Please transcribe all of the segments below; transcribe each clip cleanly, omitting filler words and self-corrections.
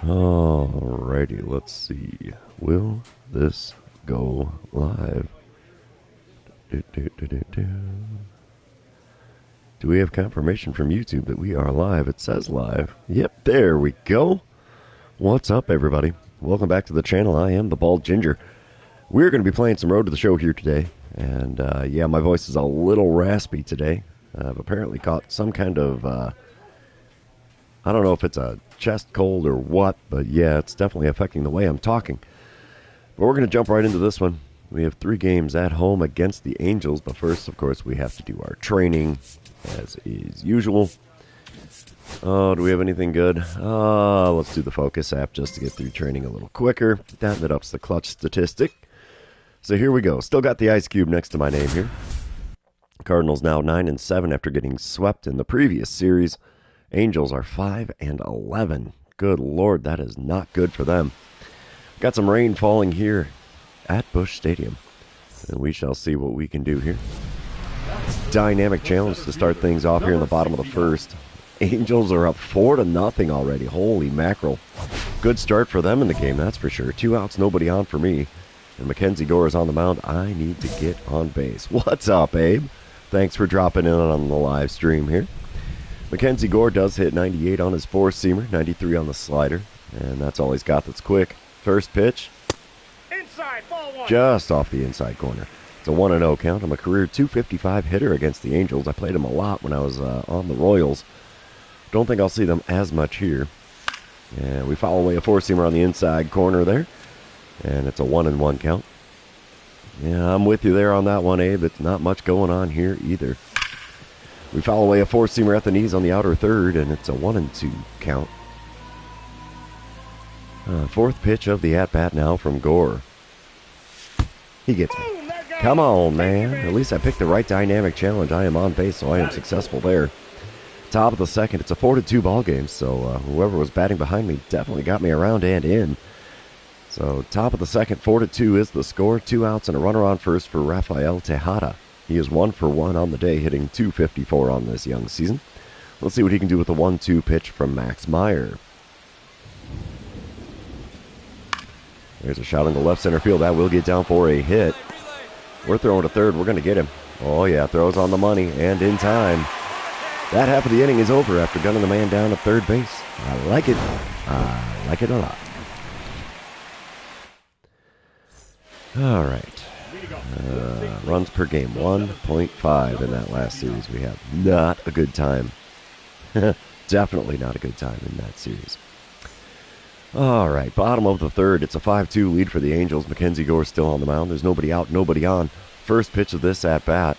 Alrighty, let's see. Will this go live? Do we have confirmation from YouTube that we are live? It says live. Yep, there we go. What's up, everybody? Welcome back to the channel. I am the Bald Ginger. We're going to be playing some Road to the Show here today. And, yeah, my voice is a little raspy today. I've apparently caught some kind of, I don't know if it's a chest cold or what, but yeah, it's definitely affecting the way I'm talking. But we're going to jump right into this one. We have 3 games at home against the Angels, but first, of course, we have to do our training, as is usual. Oh, do we have anything good? Let's do the Focus app just to get through training a little quicker. That ups the clutch statistic. So here we go. Still got the ice cube next to my name here. Cardinals now 9-7 after getting swept in the previous series. Angels are 5-11. Good Lord, that is not good for them. Got some rain falling here at Busch Stadium, and we shall see what we can do here. Dynamic challenge to start things off here in the bottom of the first. Angels are up 4-0 already. Holy mackerel. Good start for them in the game, that's for sure. 2 outs, nobody on for me. And Mackenzie Gore is on the mound. I need to get on base. What's up, Abe? Thanks for dropping in on the live stream here. Mackenzie Gore does hit 98 on his 4-seamer, 93 on the slider, and that's all he's got that's quick. First pitch, inside, ball one. Just off the inside corner. It's a 1-0 count. I'm a career .255 hitter against the Angels. I played them a lot when I was on the Royals. Don't think I'll see them as much here. And we foul away a 4-seamer on the inside corner there, and it's a 1-1 count. Yeah, I'm with you there on that one, Abe. It's not much going on here either. We foul away a 4-seamer at the knees on the outer third, and it's a 1-2 count. Fourth pitch of the at-bat now from Gore. He gets me. Come on, man. At least I picked the right dynamic challenge. I am on base, so I am successful there. Top of the second. It's a 4-2 ball game, so whoever was batting behind me definitely got me around and in. So top of the second, 4-2 is the score. 2 outs and a runner on first for Rafael Tejada. He is 1 for 1 on the day, hitting .254 on this young season. Let's see what he can do with the 1-2 pitch from Max Meyer. There's a shot in the left center field. That will get down for a hit. We're throwing to third. We're going to get him. Oh, yeah, throws on the money and in time. That half of the inning is over after gunning the man down at third base. I like it. I like it a lot. All right. Runs per game, 1.5 in that last series. We have not a good time. Definitely not a good time in that series. All right, bottom of the third. It's a 5-2 lead for the Angels. Mackenzie Gore still on the mound. There's nobody out, nobody on. First pitch of this at-bat.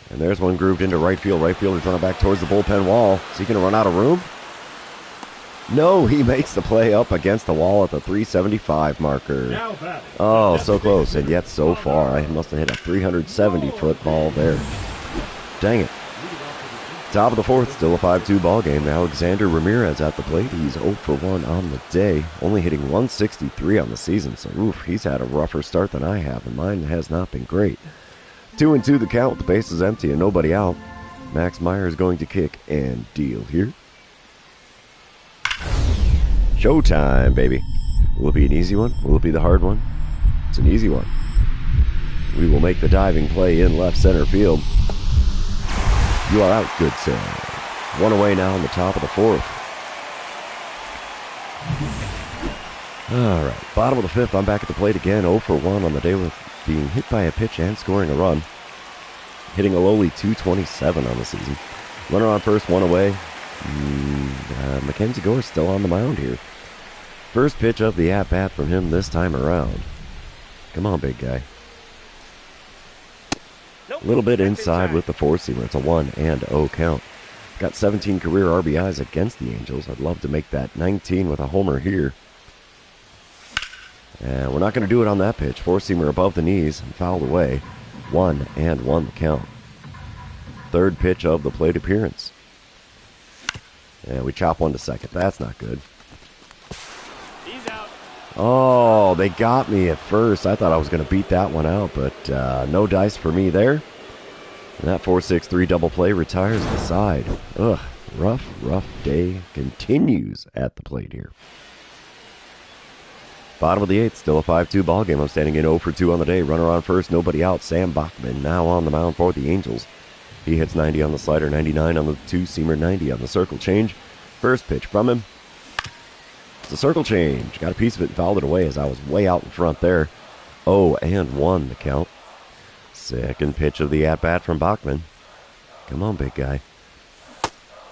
And there's one grooved into right field. Right fielder's running back towards the bullpen wall. Is he going to run out of room? No, he makes the play up against the wall at the 375 marker. Oh, so close, and yet so far. I must have hit a 370-foot ball there. Dang it. Top of the fourth, still a 5-2 ball game. Alexander Ramirez at the plate. He's 0 for 1 on the day, only hitting 163 on the season. So, oof, he's had a rougher start than I have, and mine has not been great. 2-2 the count. The base is empty and nobody out. Max Meyer is going to kick and deal here. Showtime, baby. Will it be an easy one? Will it be the hard one? It's an easy one. We will make the diving play in left center field. You are out, good sir. 1 away now in the top of the fourth. All right, bottom of the fifth. I'm back at the plate again. 0 for 1 on the day with being hit by a pitch and scoring a run. Hitting a lowly .227 on the season. Runner on first, 1 away. Mackenzie Gore still on the mound here. First pitch of the at-bat from him this time around. Come on, big guy. A little bit inside with the 4-seamer. It's a 1-0 count. Got 17 career RBIs against the Angels. I'd love to make that 19 with a homer here. And we're not going to do it on that pitch. 4-seamer above the knees and fouled away. 1-1 the count. Third pitch of the plate appearance. And we chop one to second. That's not good. He's out. Oh, they got me at first. I thought I was going to beat that one out, but no dice for me there. And that 4-6-3 double play retires the side. Ugh, rough day continues at the plate here. Bottom of the 8th, still a 5-2 ball game. I'm standing in 0 for 2 on the day. Runner on first, nobody out. Sam Bachman now on the mound for the Angels. He hits 90 on the slider, 99 on the two-seamer, 90 on the circle change. First pitch from him. It's a circle change. Got a piece of it and fouled it away as I was way out in front there. 0-1 the count. Second pitch of the at-bat from Bachman. Come on, big guy.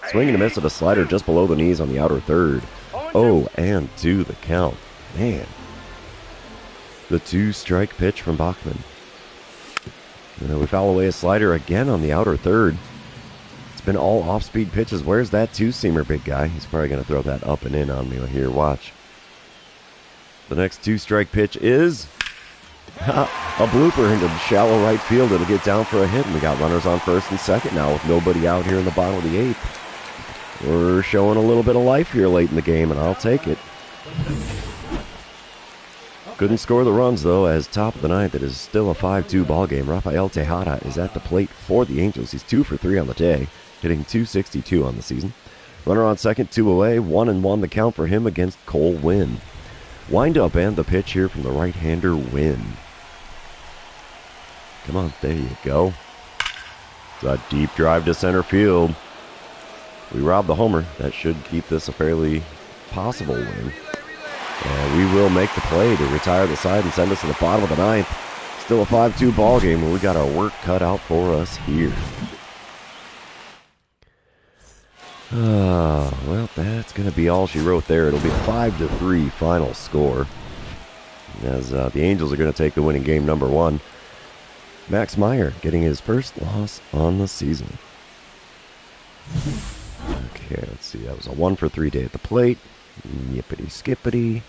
Swing and a miss at a slider just below the knees on the outer third. 0-2 the count. Man. The 2-strike pitch from Bachman. We foul away a slider again on the outer third. It's been all off-speed pitches. Where's that two-seamer, big guy? He's probably going to throw that up and in on me here. Watch. The next 2-strike pitch is a blooper into shallow right field. It'll get down for a hit, and we got runners on first and second now with nobody out here in the bottom of the 8th. We're showing a little bit of life here late in the game, and I'll take it. Couldn't score the runs, though, as top of the 9th, it is still a 5-2 ball game. Rafael Tejada is at the plate for the Angels. He's 2 for 3 on the day, hitting .262 on the season. Runner on second, 2 away, 1-1 the count for him against Cole Winn. Wind up and the pitch here from the right-hander Winn. Come on, there you go. It's a deep drive to center field. We robbed the homer. That should keep this a fairly possible win. And we will make the play to retire the side and send us to the bottom of the 9th. Still a 5-2 ball game, and we got our work cut out for us here. Well, that's going to be all she wrote there. It'll be a 5-3 final score, as the Angels are going to take the winning game number 1. Max Meyer getting his first loss on the season. Okay, let's see. That was a 1 for 3 day at the plate. Yippity-skippity.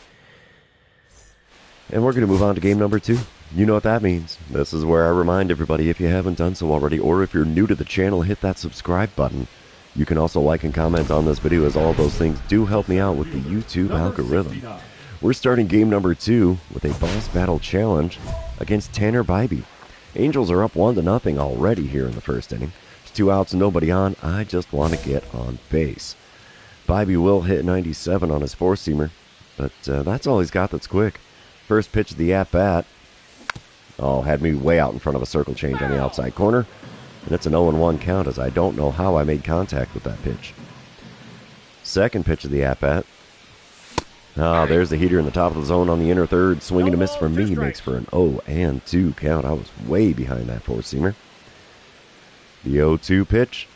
And we're going to move on to game number 2. You know what that means. This is where I remind everybody, if you haven't done so already, or if you're new to the channel, hit that subscribe button. You can also like and comment on this video, as all those things do help me out with the YouTube algorithm. We're starting game number 2 with a boss battle challenge against Tanner Bybee. Angels are up 1-0 already here in the first inning. There's 2 outs and nobody on. I just want to get on base. Bybee will hit 97 on his four-seamer, but that's all he's got that's quick. First pitch of the at-bat. Had me way out in front of a circle change on the outside corner. And it's an 0-1 count, as I don't know how I made contact with that pitch. Second pitch of the at-bat. There's the heater in the top of the zone on the inner third. Swing and a miss from me makes for an 0-2 count. I was way behind that four-seamer. The 0-2 pitch.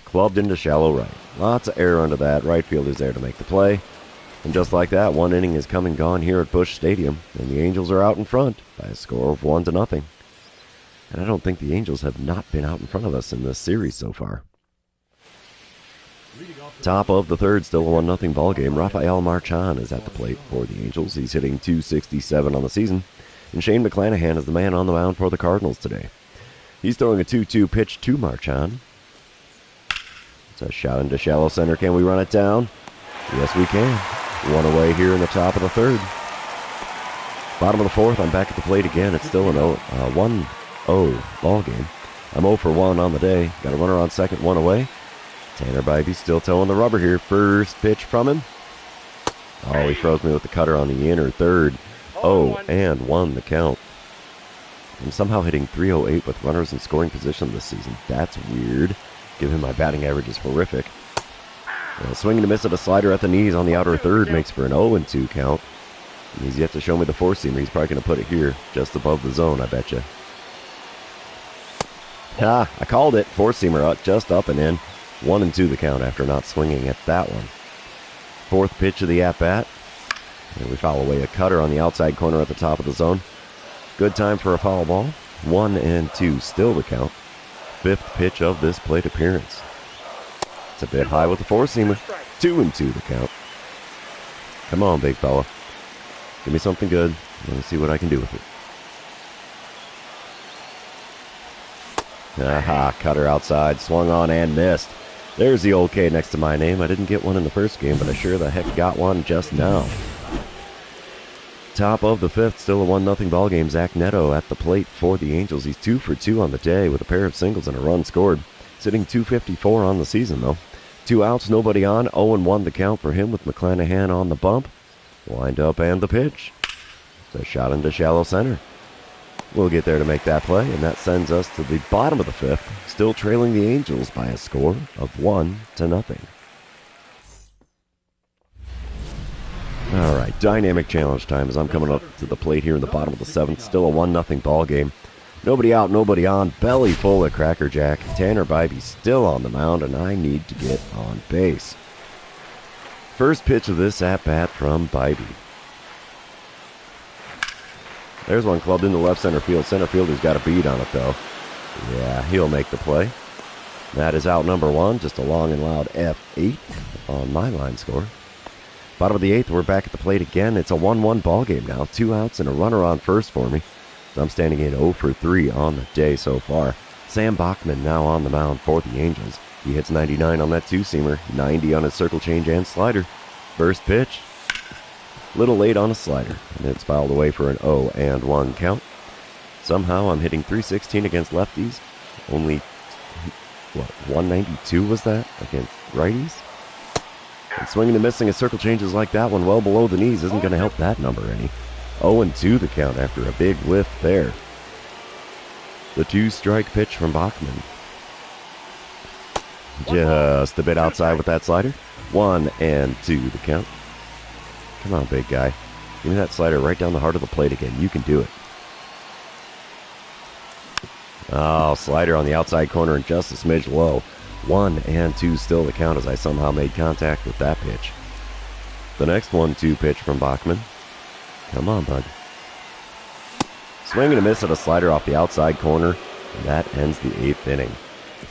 Clubbed into shallow right. Lots of air under that. Right fielder's there to make the play. And just like that, 1 inning is come and gone here at Busch Stadium, and the Angels are out in front by a score of 1-0. And I don't think the Angels have not been out in front of us in this series so far. Top of the 3rd, still a 1-0 ball game. Rafael Marchand is at the plate for the Angels. He's hitting .267 on the season. And Shane McClanahan is the man on the mound for the Cardinals today. He's throwing a 2-2 pitch to Marchand. It's a shot into shallow center. Can we run it down? Yes, we can. 1 away here in the top of the 3rd. Bottom of the 4th, I'm back at the plate again. It's still an 1-0 ball game. I'm 0 for 1 on the day. Got a runner on second, 1 away. Tanner Bybee still towing the rubber here. First pitch from him. He froze me with the cutter on the inner third. 0-1 the count. I'm somehow hitting .308 with runners in scoring position this season. That's weird, given my batting average is horrific. Swing and a miss at a slider at the knees on the outer third makes for an 0-2 count. And he's yet to show me the four-seamer. He's probably going to put it here, just above the zone, I bet you. I called it. Four-seamer just up and in. 1-2 the count after not swinging at that one. 4th pitch of the at-bat. And we foul away a cutter on the outside corner at the top of the zone. Good time for a foul ball. 1-2 still the count. 5th pitch of this plate appearance. It's a bit high with the four-seamer. 2-2 the count. Come on, big fella. Give me something good. Let me see what I can do with it. Cutter outside. Swung on and missed. There's the old K next to my name. I didn't get one in the first game, but I sure the heck got one just now. Top of the 5th, still a 1-0 ball game. Zach Neto at the plate for the Angels. He's 2 for 2 on the day with a pair of singles and a run scored. Sitting .254 on the season, though. 2 outs, nobody on. 0-1 the count for him with McClanahan on the bump. Wind up and the pitch. It's a shot into shallow center. We'll get there to make that play, and that sends us to the bottom of the fifth, still trailing the Angels by a score of 1-0. All right, dynamic challenge time as I'm coming up to the plate here in the bottom of the seventh. Still a 1-0 ball game. Nobody out, nobody on. Belly full of Cracker Jack. Tanner Bybee still on the mound, and I need to get on base. First pitch of this at-bat from Bybee. There's one clubbed into left center field. Center fielder's got a bead on it, though. Yeah, he'll make the play. That is out number one. Just a long and loud F8 on my line score. Bottom of the eighth, we're back at the plate again. It's a 1-1 ball game now. 2 outs and a runner on first for me. I'm standing in 0 for 3 on the day so far. Sam Bachman now on the mound for the Angels. He hits 99 on that two-seamer, 90 on his circle change and slider. First pitch, little late on a slider, and it's fouled away for an 0-1 count. Somehow I'm hitting .316 against lefties. Only, 192 was that against righties? And swinging and missing a circle changes like that one well below the knees isn't going to help that number any. 0-2 the count after a big whiff there. The 2-strike pitch from Bachman. Just a bit outside with that slider. 1-2 the count. Come on, big guy. Give me that slider right down the heart of the plate again. You can do it. Oh, slider on the outside corner and just a smidge low. 1-2 still the count as I somehow made contact with that pitch. The next 1-2 pitch from Bachman. Come on, bud. Swing and a miss at a slider off the outside corner, and that ends the 8th inning.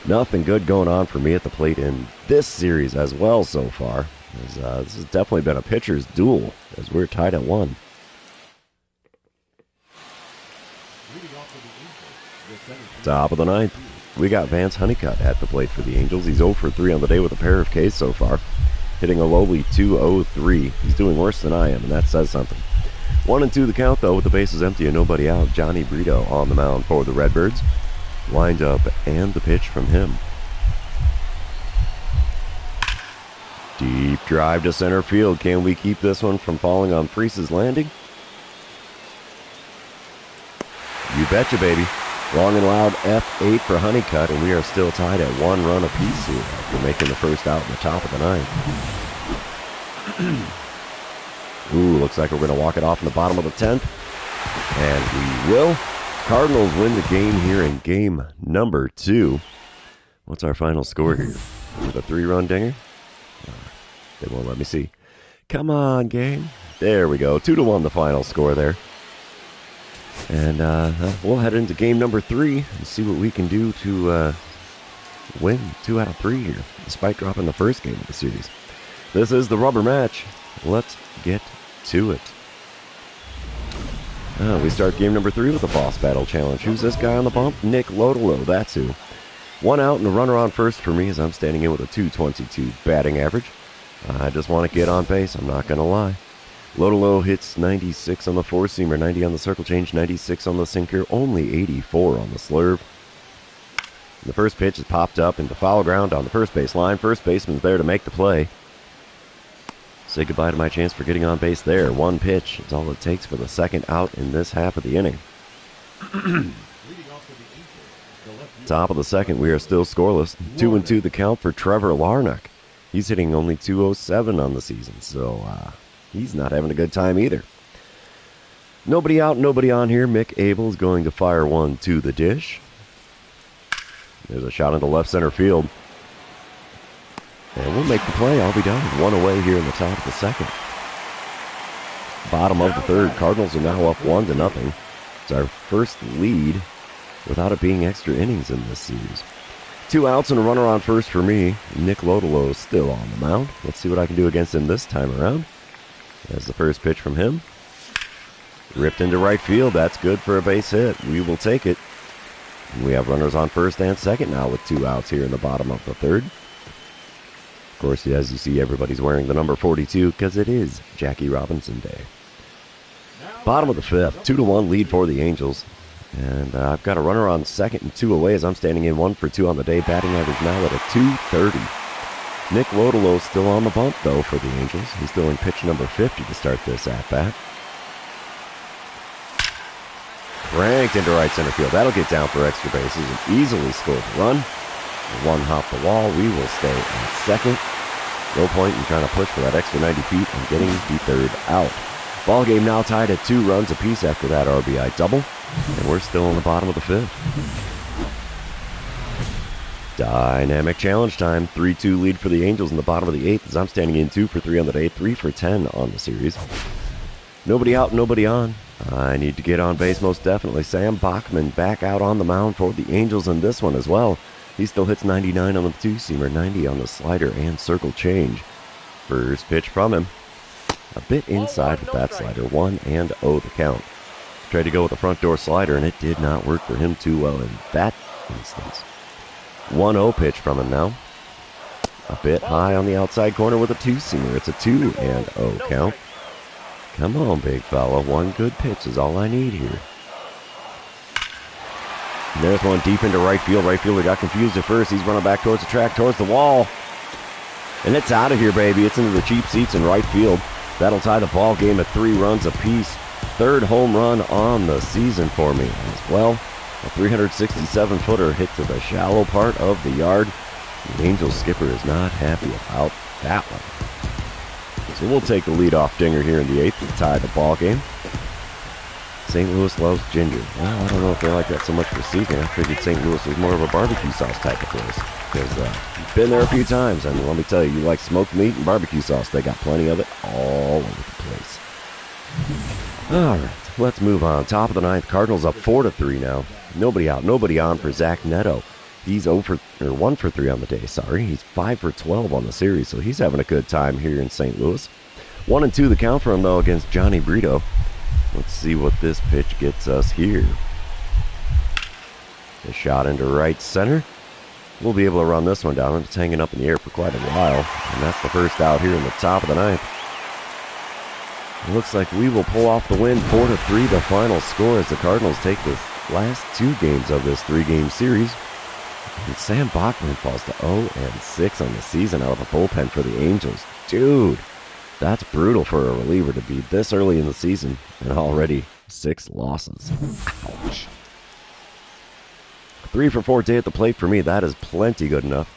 Nothing good going on for me at the plate in this series as well so far. As, this has definitely been a pitcher's duel as we're tied at 1. Top of the 9th. We got Vance Honeycutt at the plate for the Angels. He's 0 for 3 on the day with a pair of Ks so far. Hitting a lowly .203. He's doing worse than I am, and that says something. 1-2 the count, though, with the bases empty and nobody out. Johnny Brito on the mound for the Redbirds. Wind up and the pitch from him. Deep drive to center field. Can we keep this one from falling on Freese's landing? You betcha, baby. Long and loud F8 for Honeycutt, and we are still tied at 1 run apiece here after making the first out in the top of the 9th. Ooh, looks like we're going to walk it off in the bottom of the 10th. And we will. Cardinals win the game here in game number 2. What's our final score here? With a 3-run dinger? They won't let me see. Come on, game. There we go. 2-1 the final score there. And we'll head into game number 3 and see what we can do to win 2 out of 3 here, despite dropping the first game of the series. This is the rubber match. Let's get to it. We start game number 3 with a boss battle challenge. Who's this guy on the bump? Nick Lodolo, that's who. 1 out and a runner on first for me as I'm standing in with a .222 batting average. I just want to get on base, I'm not going to lie. Lodolo hits 96 on the four-seamer, 90 on the circle change, 96 on the sinker, only 84 on the slurve. The first pitch is popped up into foul ground on the first base line. First baseman's there to make the play. Say goodbye to my chance for getting on base there. 1 pitch. It's all it takes for the second out in this half of the inning. Top of the second, we are still scoreless. 2-2 the count for Trevor Larnach. He's hitting only .207 on the season, so he's not having a good time either. Nobody out, nobody on here. Mick Abel's going to fire one to the dish. There's a shot into left center field. And we'll make the play. I'll be done. 1 away here in the top of the second. Bottom of the third. Cardinals are now up 1-0. It's our first lead without it being extra innings in this series. 2 outs and a runner on first for me. Nick Lodolo is still on the mound. Let's see what I can do against him this time around. That's the first pitch from him. Ripped into right field. That's good for a base hit. We will take it. And we have runners on first and second now with 2 outs here in the bottom of the third. Of course, as you see, everybody's wearing the number 42 because it is Jackie Robinson Day. Bottom of the fifth. 2-1 lead for the Angels. And I've got a runner on second and 2 away as I'm standing in 1 for 2 on the day. Batting average now at a .230. Nick Lodolo still on the bump, though, for the Angels. He's throwing pitch number 50 to start this at-bat. Cranked into right center field. That'll get down for extra bases and easily score the run. One hop the wall. We will stay at second. No point in trying to push for that extra 90 feet and getting the third out. Ball game now tied at 2 runs apiece after that RBI double. And we're still in the bottom of the 5th. Dynamic challenge time. 3-2 lead for the Angels in the bottom of the 8th as I'm standing in 2 for 3 on the day, 3 for 10 on the series. Nobody out, nobody on. I need to get on base most definitely. Sam Bachman back out on the mound for the Angels in this one as well. He still hits 99 on the two-seamer, 90 on the slider and circle change. First pitch from him. A bit inside with that slider. 1-0 the count. Tried to go with the front door slider and it did not work for him too well in that instance. 1-0 pitch from him now. A bit high on the outside corner with a two-seamer. It's a 2-0 count. Come on, big fella. One good pitch is all I need here. And there's one deep into right field. Right fielder got confused at first. He's running back towards the track, towards the wall. And it's out of here, baby. It's into the cheap seats in right field. That'll tie the ball game at 3 runs apiece. 3rd home run on the season for me as well. A 367-footer hit to the shallow part of the yard. The Angels skipper is not happy about that one. So we'll take the leadoff dinger here in the 8th to tie the ball game. St. Louis loves ginger. Well, I don't know if they like that so much for seasoning. I figured St. Louis was more of a barbecue sauce type of place. Because you've been there a few times. And let me tell you, you like smoked meat and barbecue sauce. They got plenty of it all over the place. All right, let's move on. Top of the 9th, Cardinals up 4-3 now. Nobody out, nobody on for Zach Neto. He's 1 for 3 on the day, sorry. He's 5 for 12 on the series, so he's having a good time here in St. Louis. 1-2 the count for him, though, against Johnny Brito. Let's see what this pitch gets us here. A shot into right center. We'll be able to run this one down. It's hanging up in the air for quite a while, and that's the first out here in the top of the 9th. It looks like we will pull off the win, 4-3, the final score as the Cardinals take the last 2 games of this 3-game series. And Sam Bachman falls to 0-6 on the season out of the bullpen for the Angels. Dude, that's brutal for a reliever to be this early in the season and already 6 losses. Ouch. 3 for 4 day at the plate for me. That is plenty good enough.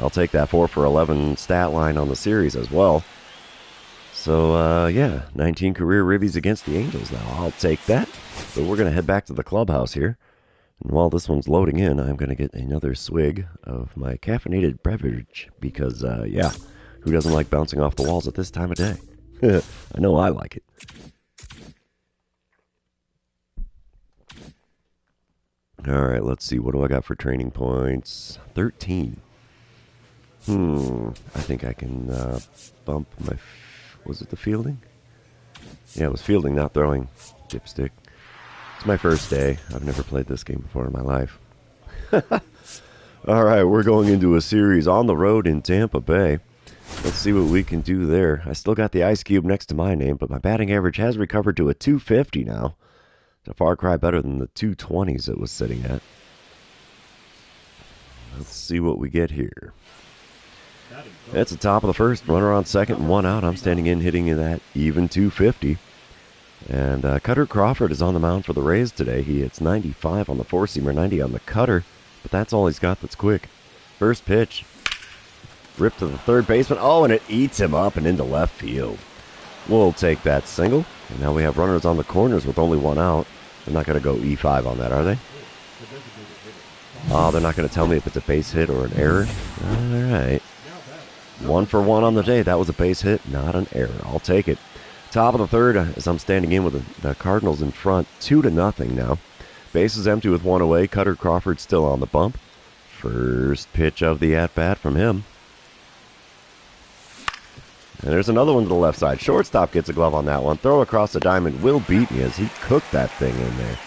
I'll take that 4 for 11 stat line on the series as well. So, yeah, 19 career ribbies against the Angels now. I'll take that. So we're going to head back to the clubhouse here. And while this one's loading in, I'm going to get another swig of my caffeinated beverage because, yeah, who doesn't like bouncing off the walls at this time of day? I know I like it. All right, let's see. What do I got for training points? 13. I think I can bump my... Was it the fielding? Yeah, it was fielding, not throwing. Dipstick. It's my first day. I've never played this game before in my life. All right, we're going into a series on the road in Tampa Bay. Let's see what we can do there. I still got the ice cube next to my name, but my batting average has recovered to a 250 now. It's a far cry better than the 220s it was sitting at. Let's see what we get here. It's the top of the first. Runner on second and 1 out. I'm standing in hitting in that even 250. And Cutter Crawford is on the mound for the Rays today. He hits 95 on the four-seamer, 90 on the cutter. But that's all he's got that's quick. First pitch. Ripped to the third baseman. Oh, and it eats him up and into left field. We'll take that single. And now we have runners on the corners with only 1 out. They're not going to go E5 on that, are they? Oh, they're not going to tell me if it's a base hit or an error. All right. 1 for 1 on the day. That was a base hit, not an error. I'll take it. Top of the 3rd as I'm standing in with the Cardinals in front. 2-0 now. Base is empty with 1 away. Cutter Crawford still on the bump. First pitch of the at-bat from him. And there's another one to the left side. Shortstop gets a glove on that one. Throw across the diamond will beat me as he cooked that thing in there.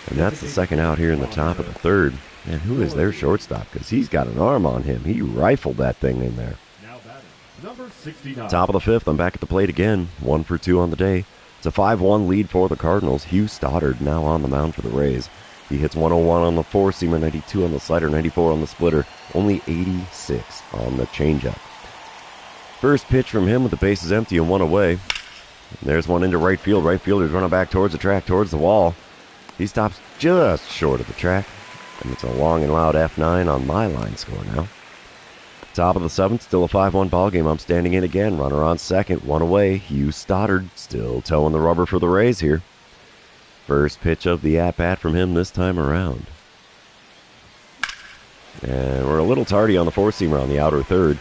And that's the second out here in the top of the 3rd. And who is their shortstop? Because he's got an arm on him. He rifled that thing in there. Top of the 5th, I'm back at the plate again. 1 for 2 on the day. It's a 5-1 lead for the Cardinals. Hugh Stoddard now on the mound for the Rays. He hits 101 on the four-seamer, 92 on the slider, 94 on the splitter, only 86 on the changeup. First pitch from him with the bases empty and one away. And there's one into right field. Right fielder's running back towards the track, towards the wall. He stops just short of the track. And it's a long and loud F9 on my line score now. Top of the seventh, still a 5-1 ball game. I'm standing in again. Runner on second, one away. Hugh Stoddard still towing the rubber for the Rays here. First pitch of the at-bat from him this time around. And we're a little tardy on the four-seamer on the outer third.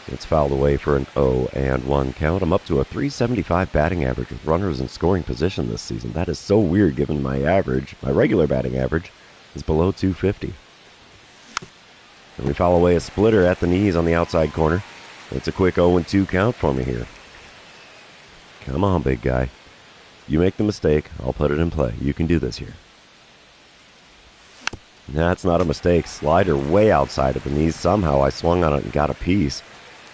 It's fouled away for an 0-1 count. I'm up to a .375 batting average with runners in scoring position this season. That is so weird given my average. My regular batting average is below .250. And we foul away a splitter at the knees on the outside corner. It's a quick 0-2 count for me here. Come on, big guy. You make the mistake, I'll put it in play. You can do this here. That's not a mistake. Slider way outside of the knees. Somehow I swung on it and got a piece.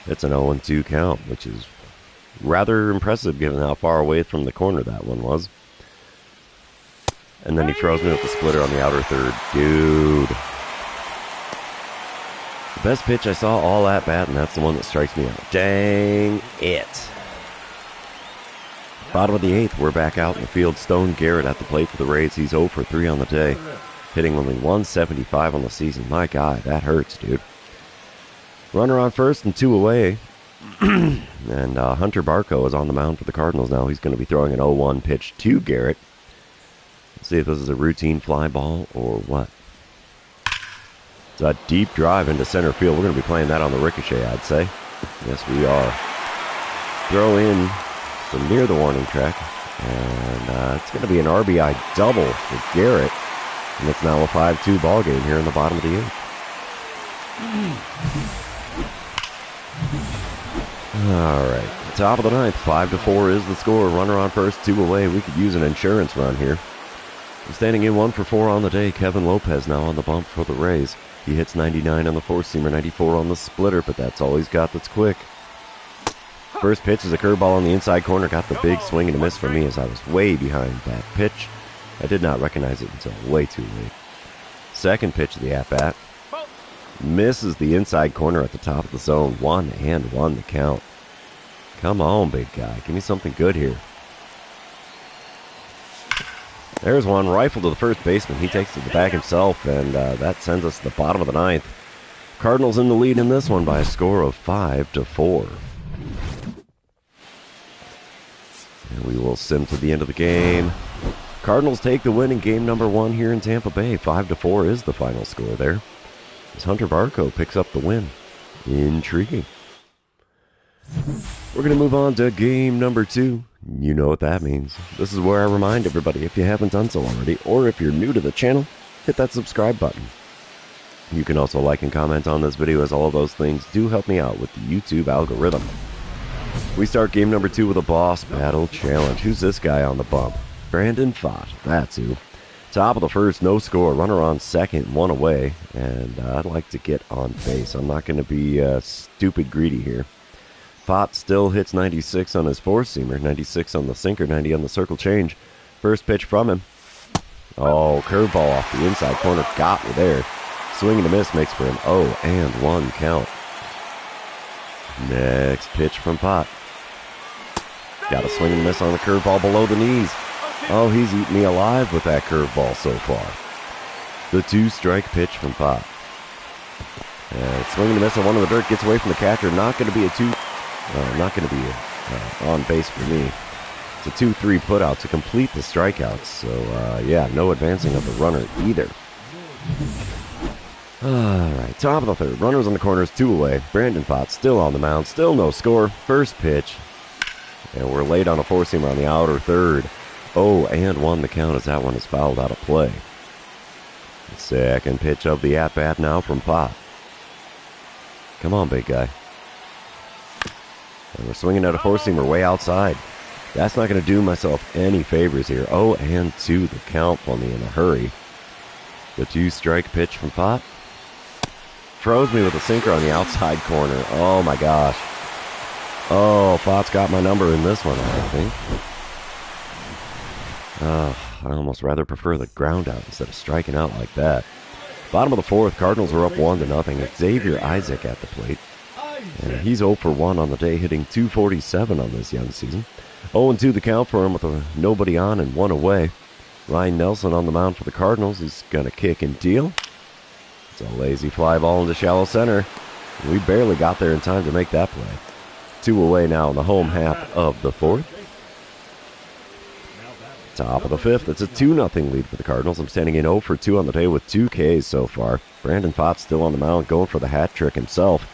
It's an 0-2 count, which is rather impressive given how far away from the corner that one was. And then he throws me with the splitter on the outer third. Dude. The best pitch I saw all at bat, and that's the one that strikes me out. Dang it. Bottom of the eighth, we're back out in the field. Stone Garrett at the plate for the Rays. He's 0 for 3 on the day, hitting only 175 on the season. My God, that hurts, dude. Runner on first and 2 away. And Hunter Barco is on the mound for the Cardinals now. He's going to be throwing an 0-1 pitch to Garrett. Let's see if this is a routine fly ball or what. It's a deep drive into center field. We're going to be playing that on the ricochet, I'd say. Yes, we are. Throw in from near the warning track. And it's going to be an RBI double for Garrett. And it's now a 5-2 ball game here in the bottom of the eighth. All right, top of the ninth, 5-4 is the score. Runner on first, 2 away. We could use an insurance run here. Standing in 1 for 4 on the day, Kevin Lopez now on the bump for the Rays. He hits 99 on the four-seamer, 94 on the splitter, but that's all he's got that's quick. First pitch is a curveball on the inside corner. Got the big swing and a miss for me as I was way behind that pitch. I did not recognize it until way too late. Second pitch of the at-bat. Misses the inside corner at the top of the zone. 1-1 the count. Come on, big guy. Give me something good here. There's one. Rifle to the first baseman. He takes it to the bag himself, and that sends us to the bottom of the ninth. Cardinals in the lead in this one by a score of 5-4. And we will sim to the end of the game. Cardinals take the win in game number 1 here in Tampa Bay. 5-4 is the final score there, as Hunter Barco picks up the win. Intriguing. We're going to move on to game number 2. You know what that means. This is where I remind everybody, if you haven't done so already, or if you're new to the channel, hit that subscribe button. You can also like and comment on this video, as all of those things do help me out with the YouTube algorithm. We start game number 2 with a boss battle challenge. Who's this guy on the bump? Brandon Pfaadt. That's who. Top of the first, no score. Runner on second, 1 away. And I'd like to get on base. I'm not going to be stupid greedy here. Pfaadt still hits 96 on his four-seamer, 96 on the sinker, 90 on the circle change. First pitch from him. Oh, curveball off the inside corner. Got me there. Swing and a miss makes for an 0-1 count. Next pitch from Pfaadt. Got a swing and a miss on the curveball below the knees. Oh, he's eaten me alive with that curveball so far. The 2-strike pitch from Pfaadt. And swing and a miss on one of the dirt. Gets away from the catcher. Not going to be on base for me. It's a 2-3 put out to complete the strikeouts. So, yeah, no advancing of the runner either. Alright, top of the third. Runners on the corners, 2 away. Brandon Pfaadt still on the mound. Still no score. First pitch. And we're late on a four-seamer on the outer third. 0-1 the count as that one is fouled out of play. The second pitch of the at-bat now from Pfaadt. Come on, big guy. And we're swinging at a four-seamer way outside. That's not going to do myself any favors here. 0-2 the count for me in a hurry. The 2-strike pitch from Pfaadt. Throws me with a sinker on the outside corner. Oh, my gosh. Oh, Pfaadt's got my number in this one, I think. I almost rather prefer the ground out instead of striking out like that. Bottom of the fourth, Cardinals are up 1-0. Xavier Isaac at the plate. And he's 0 for 1 on the day, hitting .247 on this young season. 0-2 the count for him with a nobody on and 1 away. Ryan Nelson on the mound for the Cardinals. He's going to kick and deal. It's a lazy fly ball into shallow center. We barely got there in time to make that play. 2 away now in the home half of the fourth. Top of the fifth, it's a 2-0 lead for the Cardinals. I'm standing in 0 for 2 on the day with 2 Ks so far. Brandon Pfaadt's still on the mound, going for the hat trick himself.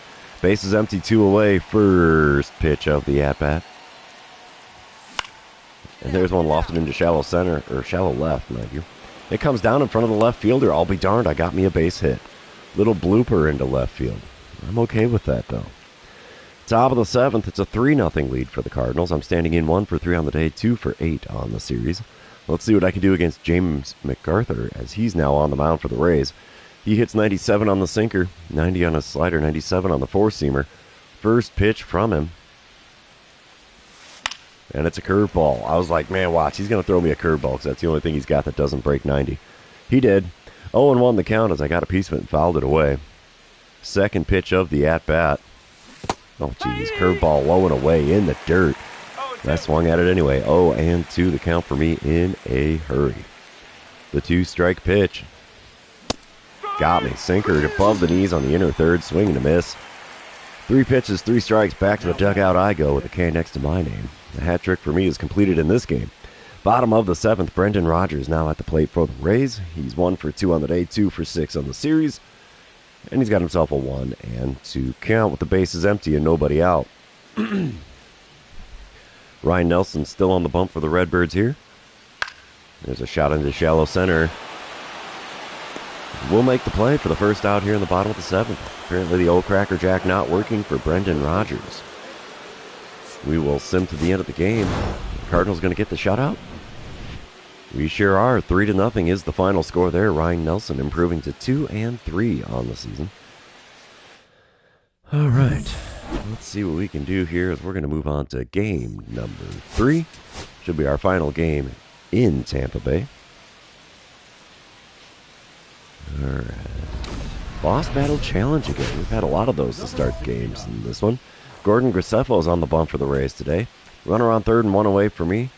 Bases empty, 2 away. First pitch of the at-bat. And there's one lofted into shallow center, or shallow left, mind you. It comes down in front of the left fielder. I'll be darned, I got me a base hit. Little blooper into left field. I'm okay with that, though. Top of the seventh, it's a 3-0 lead for the Cardinals. I'm standing in 1 for 3 on the day, 2 for 8 on the series. Let's see what I can do against James McArthur, as he's now on the mound for the Rays. He hits 97 on the sinker, 90 on his slider, 97 on the four-seamer. First pitch from him. And it's a curveball. I was like, man, watch, he's going to throw me a curveball because that's the only thing he's got that doesn't break 90. He did. 0-1 the count as I got a piece of it and fouled it away. Second pitch of the at-bat. Oh, geez, curveball low and away in the dirt. I swung at it anyway. 0-2 the count for me in a hurry. The 2-strike pitch. Got me. Sinker above the knees on the inner third. Swing and a miss. 3 pitches, 3 strikes. Back to the dugout I go with a K next to my name. The hat trick for me is completed in this game. Bottom of the seventh, Brendan Rodgers now at the plate for the Rays. He's 1 for 2 on the day, 2 for 6 on the series. And he's got himself a 1-2 count with the bases empty and nobody out. Ryan Nelson still on the bump for the Redbirds here. There's a shot into shallow center. We'll make the play for the first out here in the bottom of the seventh. Apparently the old Cracker Jack not working for Brendan Rodgers. We will sim to the end of the game. The Cardinals going to get the shutout? We sure are. 3-0 is the final score there. Ryan Nelson improving to 2-3 on the season. All right. Let's see what we can do here as we're going to move on to game number 3. Should be our final game in Tampa Bay. All right. Boss Battle Challenge again. We've had a lot of those to start games in this one. Gordon Graceffo is on the bump for the Rays today. Runner on third and 1 away for me.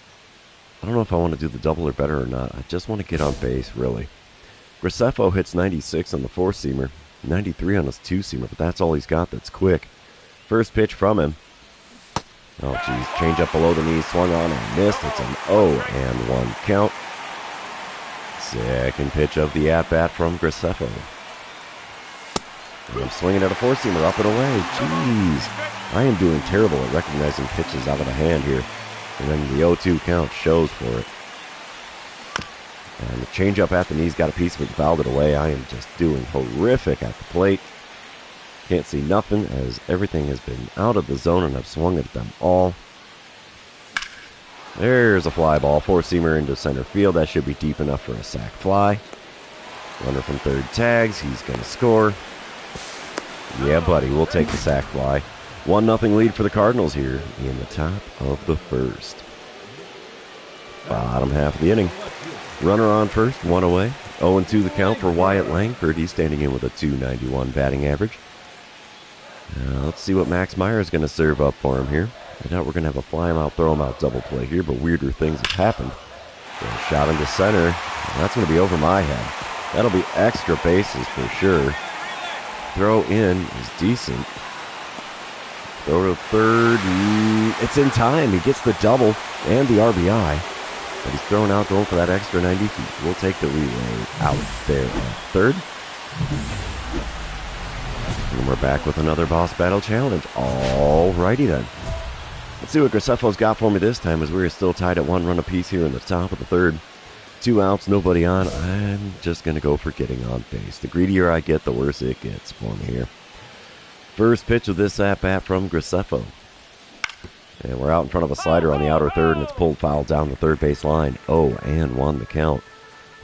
I don't know if I want to do the double or better or not. I just want to get on base, really. Graceffo hits 96 on the four-seamer, 93 on his two-seamer, but that's all he's got that's quick. First pitch from him. Oh, geez. Change up below the knees, swung on and missed. It's an 0-1 count. Second pitch of the at-bat from Graceffo. And I'm swinging at a four-seamer up and away. Jeez. I am doing terrible at recognizing pitches out of the hand here. And then the 0-2 count shows for it. And the changeup at the knees got a piece of it and fouled it away. I am just doing horrific at the plate. Can't see nothing as everything has been out of the zone and I've swung at them all. There's a fly ball. Four-seamer into center field. That should be deep enough for a sac fly. Runner from third tags. He's going to score. Yeah, buddy. We'll take the sac fly. 1-0 lead for the Cardinals here in the top of the first. Bottom half of the inning. Runner on first, 1 away. 0-2 the count for Wyatt Langford. He's standing in with a .291 batting average. Let's see what Max Meyer is going to serve up for him here. I doubt we're going to have a fly him out, throw him out double play here, but weirder things have happened. Shot into center. That's going to be over my head. That'll be extra bases for sure. Throw in is decent. Throw to third. It's in time. He gets the double and the RBI. But he's thrown out, going for that extra 90 feet. We'll take the relay out there at third. And we're back with another Boss Battle Challenge. Alrighty then. Let's see what Graceffo's got for me this time as we're still tied at 1 run apiece here in the top of the third. 2 outs, nobody on. I'm just going to go for getting on base. The greedier I get, the worse it gets for me here. First pitch of this at-bat from Graceffo. And we're out in front of a slider on the outer third, and it's pulled foul down the third base line. 0-1 the count.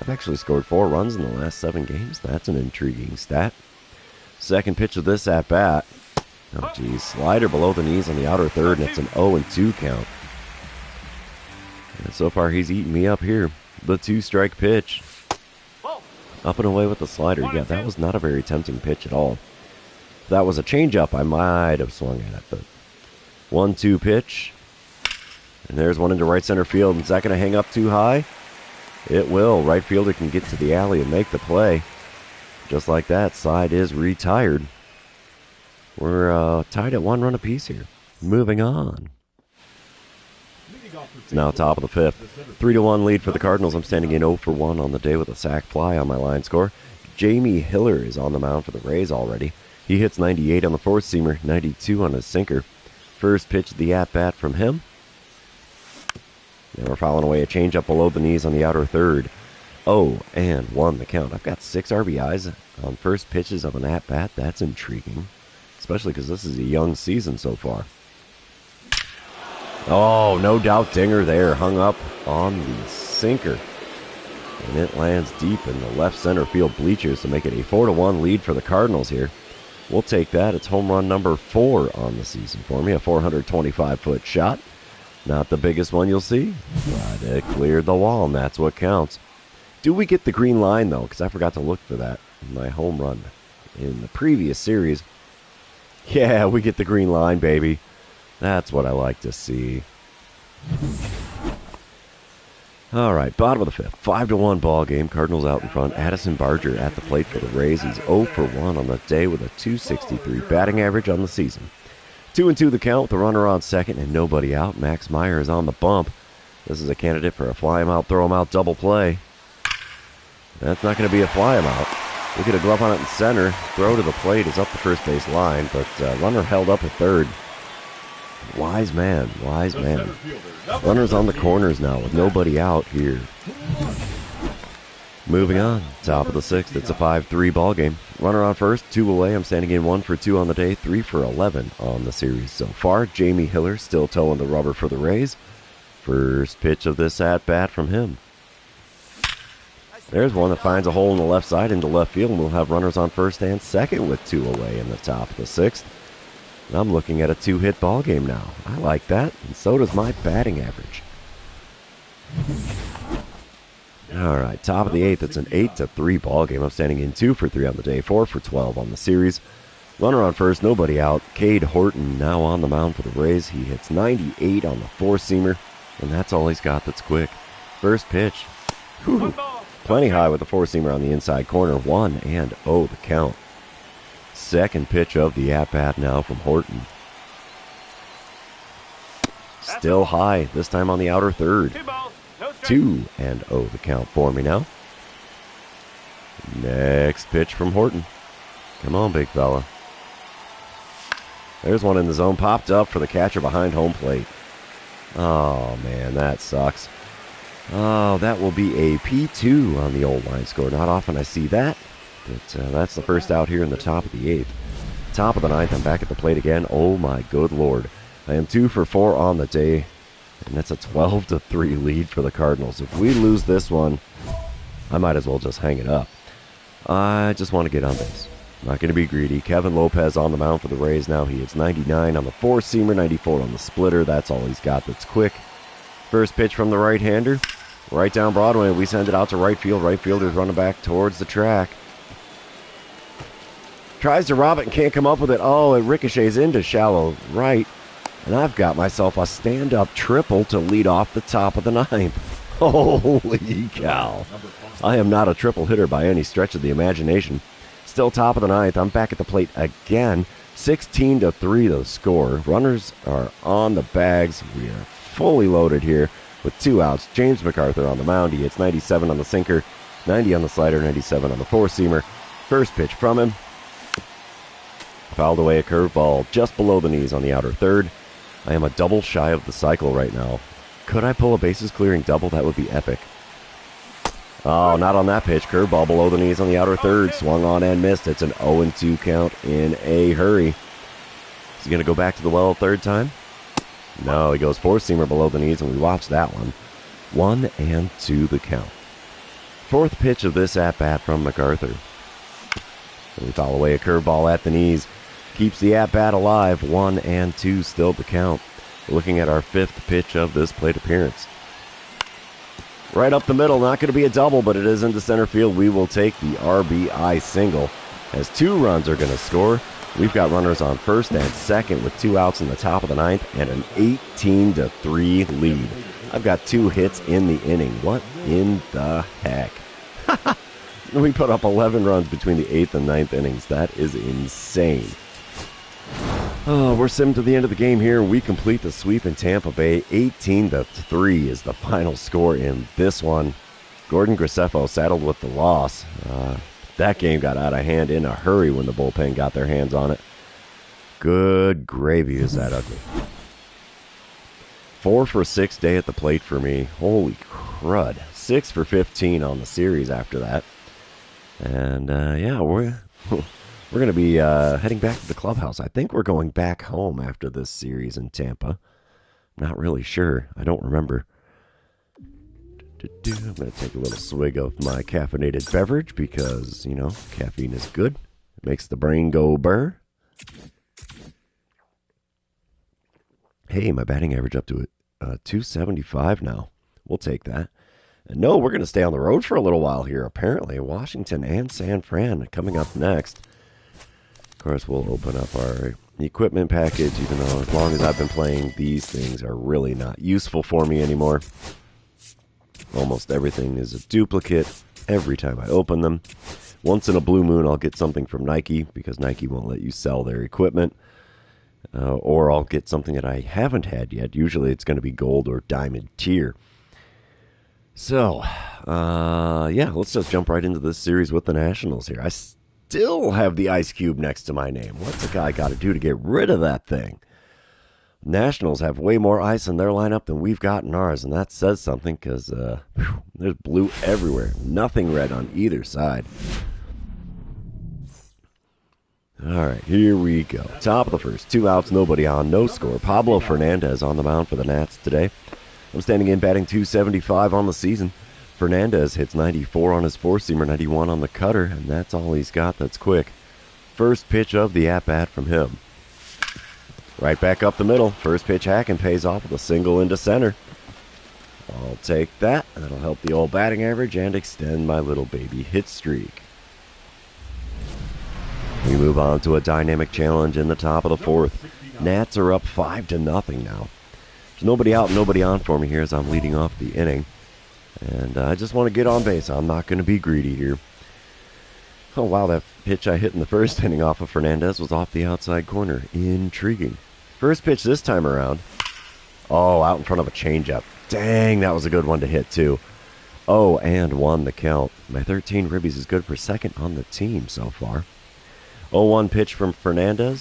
I've actually scored 4 runs in the last 7 games. That's an intriguing stat. Second pitch of this at-bat. Oh, geez. Slider below the knees on the outer third, and it's an 0-2 count. And so far, he's eating me up here. The 2-strike pitch. Ball. Up and away with the slider. Yeah, that was not a very tempting pitch at all. If that was a changeup, I might have swung at it, but 1-2 pitch. And there's one into right center field. Is that going to hang up too high? It will. Right fielder can get to the alley and make the play. Just like that, side is retired. We're tied at 1 run apiece here. Moving on. It's now top of the 5th. 3-1 lead for the Cardinals. I'm standing in 0 for 1 on the day with a sac fly on my line score. Jamie Hiller is on the mound for the Rays already. He hits 98 on the 4-seamer, 92 on his sinker. First pitch of the at-bat from him. And we're fouling away a changeup below the knees on the outer third. 0-1 the count. I've got 6 RBIs on first pitches of an at-bat. That's intriguing, especially because this is a young season so far. Oh, no doubt dinger there. Hung up on the sinker. And it lands deep in the left center field bleachers to make it a 4-1 lead for the Cardinals here. We'll take that. It's home run number 4 on the season for me. A 425-foot shot. Not the biggest one you'll see, but it cleared the wall, and that's what counts. Do we get the green line, though? Because I forgot to look for that in my home run in the previous series. Yeah, we get the green line, baby. That's what I like to see. All right, bottom of the 5th. 5-1 ball game. Cardinals out in front. Addison Barger at the plate for the Rays. He's 0 for 1 on the day with a .263 batting average on the season. 2-2 the count with a runner on second and nobody out. Max Meyer is on the bump. This is a candidate for a fly him out, throw him out double play. That's not going to be a fly him out. We get a glove on it in center. Throw to the plate is up the first base line, but runner held up at third. Wise man, wise man. Runners on the corners now with nobody out here. Moving on, top of the 6th, it's a 5-3 ball game. Runner on first, 2 away. I'm standing in 1 for 2 on the day, 3 for 11 on the series so far. Jamie Hiller still towing the rubber for the Rays. First pitch of this at-bat from him. There's one that finds a hole in the left side into left field, and we'll have runners on first and second with 2 away in the top of the 6th. And I'm looking at a 2-hit ball game now. I like that, and so does my batting average. All right, top of the 8th, it's an 8-3 ball game. I'm standing in 2 for 3 on the day, 4 for 12 on the series. Runner on first, nobody out. Cade Horton now on the mound for the Rays. He hits 98 on the 4-seamer, and that's all he's got that's quick. First pitch. Whew. Plenty high with the 4-seamer on the inside corner. 1-0 the count. Second pitch of the at-bat now from Horton. Still high, this time on the outer third. 2-0 the count for me now. Next pitch from Horton. Come on, big fella. There's one in the zone, popped up for the catcher behind home plate. Oh, man, that sucks. Oh, that will be a P2 on the old line score. Not often I see that, but that's the first out here in the top of the 8th. Top of the 9th, I'm back at the plate again. Oh, my good Lord. I am 2 for 4 on the day, and that's a 12-3 lead for the Cardinals. If we lose this one, I might as well just hang it up. I just want to get on base. I'm not going to be greedy. Kevin Lopez on the mound for the Rays now. He hits 99 on the 4-seamer, 94 on the splitter. That's all he's got that's quick. First pitch from the right-hander. Right down Broadway. We send it out to right field. Right fielder's running back towards the track. Tries to rob it and can't come up with it. Oh, it ricochets into shallow right. And I've got myself a stand-up triple to lead off the top of the 9th. Holy cow. I am not a triple hitter by any stretch of the imagination. Still top of the 9th. I'm back at the plate again. 16-3 the score. Runners are on the bags. We are fully loaded here with 2 outs. James MacArthur on the mound. He hits 97 on the sinker, 90 on the slider, 97 on the 4-seamer. First pitch from him. Fouled away a curveball just below the knees on the outer third. I am a double shy of the cycle right now. Could I pull a bases-clearing double? That would be epic. Oh, not on that pitch. Curveball below the knees on the outer third. Swung on and missed. It's an 0-2 count in a hurry. Is he going to go back to the well a third time? No, he goes 4-seamer below the knees, and we watch that one. 1-2 the count. Fourth pitch of this at-bat from MacArthur. And we foul away a curveball at the knees. Keeps the at-bat alive. 1-2 still the count. We're looking at our 5th pitch of this plate appearance. Right up the middle, not going to be a double, but it is into center field. We will take the RBI single as 2 runs are going to score. We've got runners on first and second with 2 outs in the top of the 9th and an 18-3 lead. I've got 2 hits in the inning. What in the heck? We put up 11 runs between the 8th and 9th innings. That is insane. Oh, we're simming to the end of the game here. We complete the sweep in Tampa Bay. 18-3 is the final score in this one. Gordon Graceffo saddled with the loss. That game got out of hand in a hurry when the bullpen got their hands on it. Good gravy, is that ugly. 4 for 6 day at the plate for me. Holy crud. 6 for 15 on the series after that. And, yeah, we're going to be heading back to the clubhouse. I think we're going back home after this series in Tampa. Not really sure. I don't remember. I'm going to take a little swig of my caffeinated beverage because, you know, caffeine is good. It makes the brain go burr. Hey, my batting average up to 275 now. We'll take that. And no, we're going to stay on the road for a little while here, apparently. Washington and San Fran coming up next. Of course, we'll open up our equipment package, even though as long as I've been playing, these things are really not useful for me anymore. Almost everything is a duplicate every time I open them. Once in a blue moon, I'll get something from Nike because Nike won't let you sell their equipment. Or I'll get something that I haven't had yet. Usually it's going to be gold or diamond tier. So, yeah, let's just jump right into this series with the Nationals here. I still have the ice cube next to my name. What's a guy got to do to get rid of that thing? Nationals have way more ice in their lineup than we've got in ours, and that says something because there's blue everywhere. Nothing red on either side. All right, here we go. Top of the first, 2 outs, nobody on, no score. Pablo Fernandez on the mound for the Nats today. I'm standing in batting 275 on the season. Fernandez hits 94 on his four-seamer, 91 on the cutter, and that's all he's got that's quick. First pitch of the at-bat from him. Right back up the middle. First pitch hacking pays off with a single into center. I'll take that. That'll help the old batting average and extend my little baby hit streak. We move on to a dynamic challenge in the top of the 4th. Nats are up 5-0 now. There's nobody out, nobody on for me here as I'm leading off the inning. And I just want to get on base. I'm not going to be greedy here. Oh, wow, that pitch I hit in the first inning off of Fernandez was off the outside corner. Intriguing. First pitch this time around. Oh, out in front of a changeup. Dang, that was a good one to hit, too. Oh, and 1 the count. My 13 ribbies is good for second on the team so far. 0-1 pitch from Fernandez.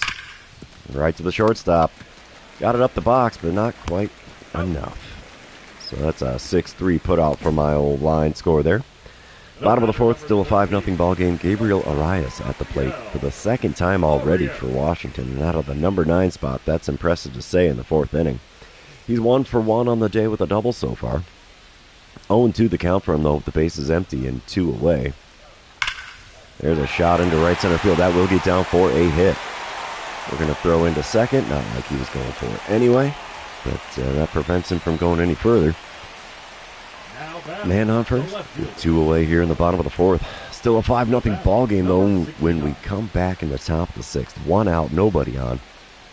Right to the shortstop. Got it up the box, but not quite enough. So that's a 6-3 put out for my old line score there. Bottom of the 4th, still a 5-0 ball game. Gabriel Arias at the plate for the second time already for Washington. And out of the number 9 spot, that's impressive to say in the 4th inning. He's 1 for 1 on the day with a double so far. 0-2 the count for him, though, with the bases empty and 2 away. There's a shot into right center field. That will get down for a hit. We're going to throw into second. Not like he was going for it anyway. But that prevents him from going any further. Man on first. With 2 away here in the bottom of the 4th. Still a 5-0 ball game, though, when we come back in the top of the 6th. 1 out, nobody on.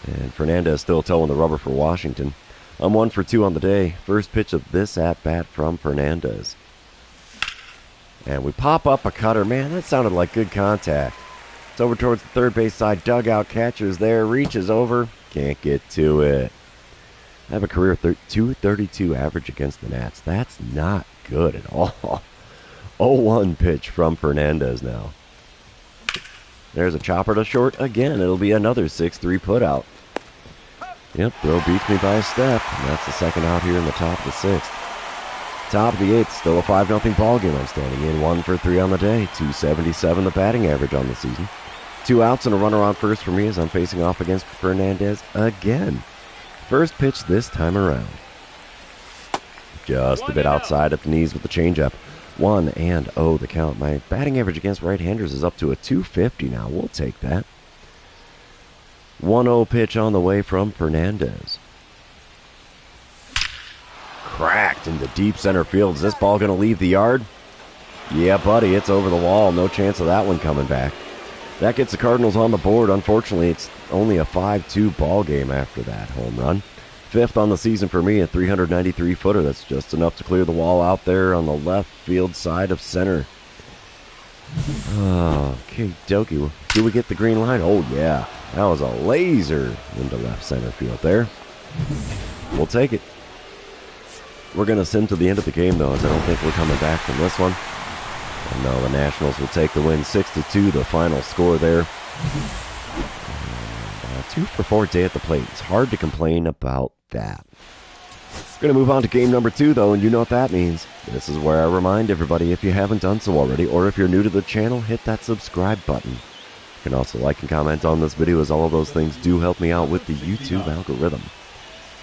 And Fernandez still towing the rubber for Washington. I'm 1 for 2 on the day. First pitch of this at-bat from Fernandez. And we pop up a cutter. Man, that sounded like good contact. It's over towards the third base side. Dugout catcher's there. Reaches over. Can't get to it. I have a career 232 average against the Nats. That's not good at all. 0-1 pitch from Fernandez now. There's a chopper to short again. It'll be another 6-3 putout. Yep, throw beats me by a step. And that's the second out here in the top of the 6th. Top of the 8th, still a 5-0 ball game. I'm standing in 1 for 3 on the day. 277 the batting average on the season. 2 outs and a runner on first for me as I'm facing off against Fernandez again. First pitch this time around. Just a bit outside at the knees with the changeup. 1-0 the count. My batting average against right-handers is up to a 250 now. We'll take that. 1-0 pitch on the way from Fernandez. cracked into deep center field. Is this ball going to leave the yard? Yeah, buddy, it's over the wall. No chance of that one coming back. That gets the Cardinals on the board. Unfortunately, it's only a 5-2 ball game after that home run. 5th on the season for me, a 393-footer. That's just enough to clear the wall out there on the left field side of center. Okay, dokie. Do we get the green line? Oh, yeah. That was a laser into left center field there. We'll take it. We're going to send to the end of the game, though, as I don't think we're coming back from this one. And no, the Nationals will take the win 6-2, the final score there. 2 for 4 day at the plate. It's hard to complain about that. We're going to move on to game number 2, though, and you know what that means. This is where I remind everybody, if you haven't done so already, or if you're new to the channel, hit that subscribe button. You can also like and comment on this video, as all of those things do help me out with the YouTube algorithm.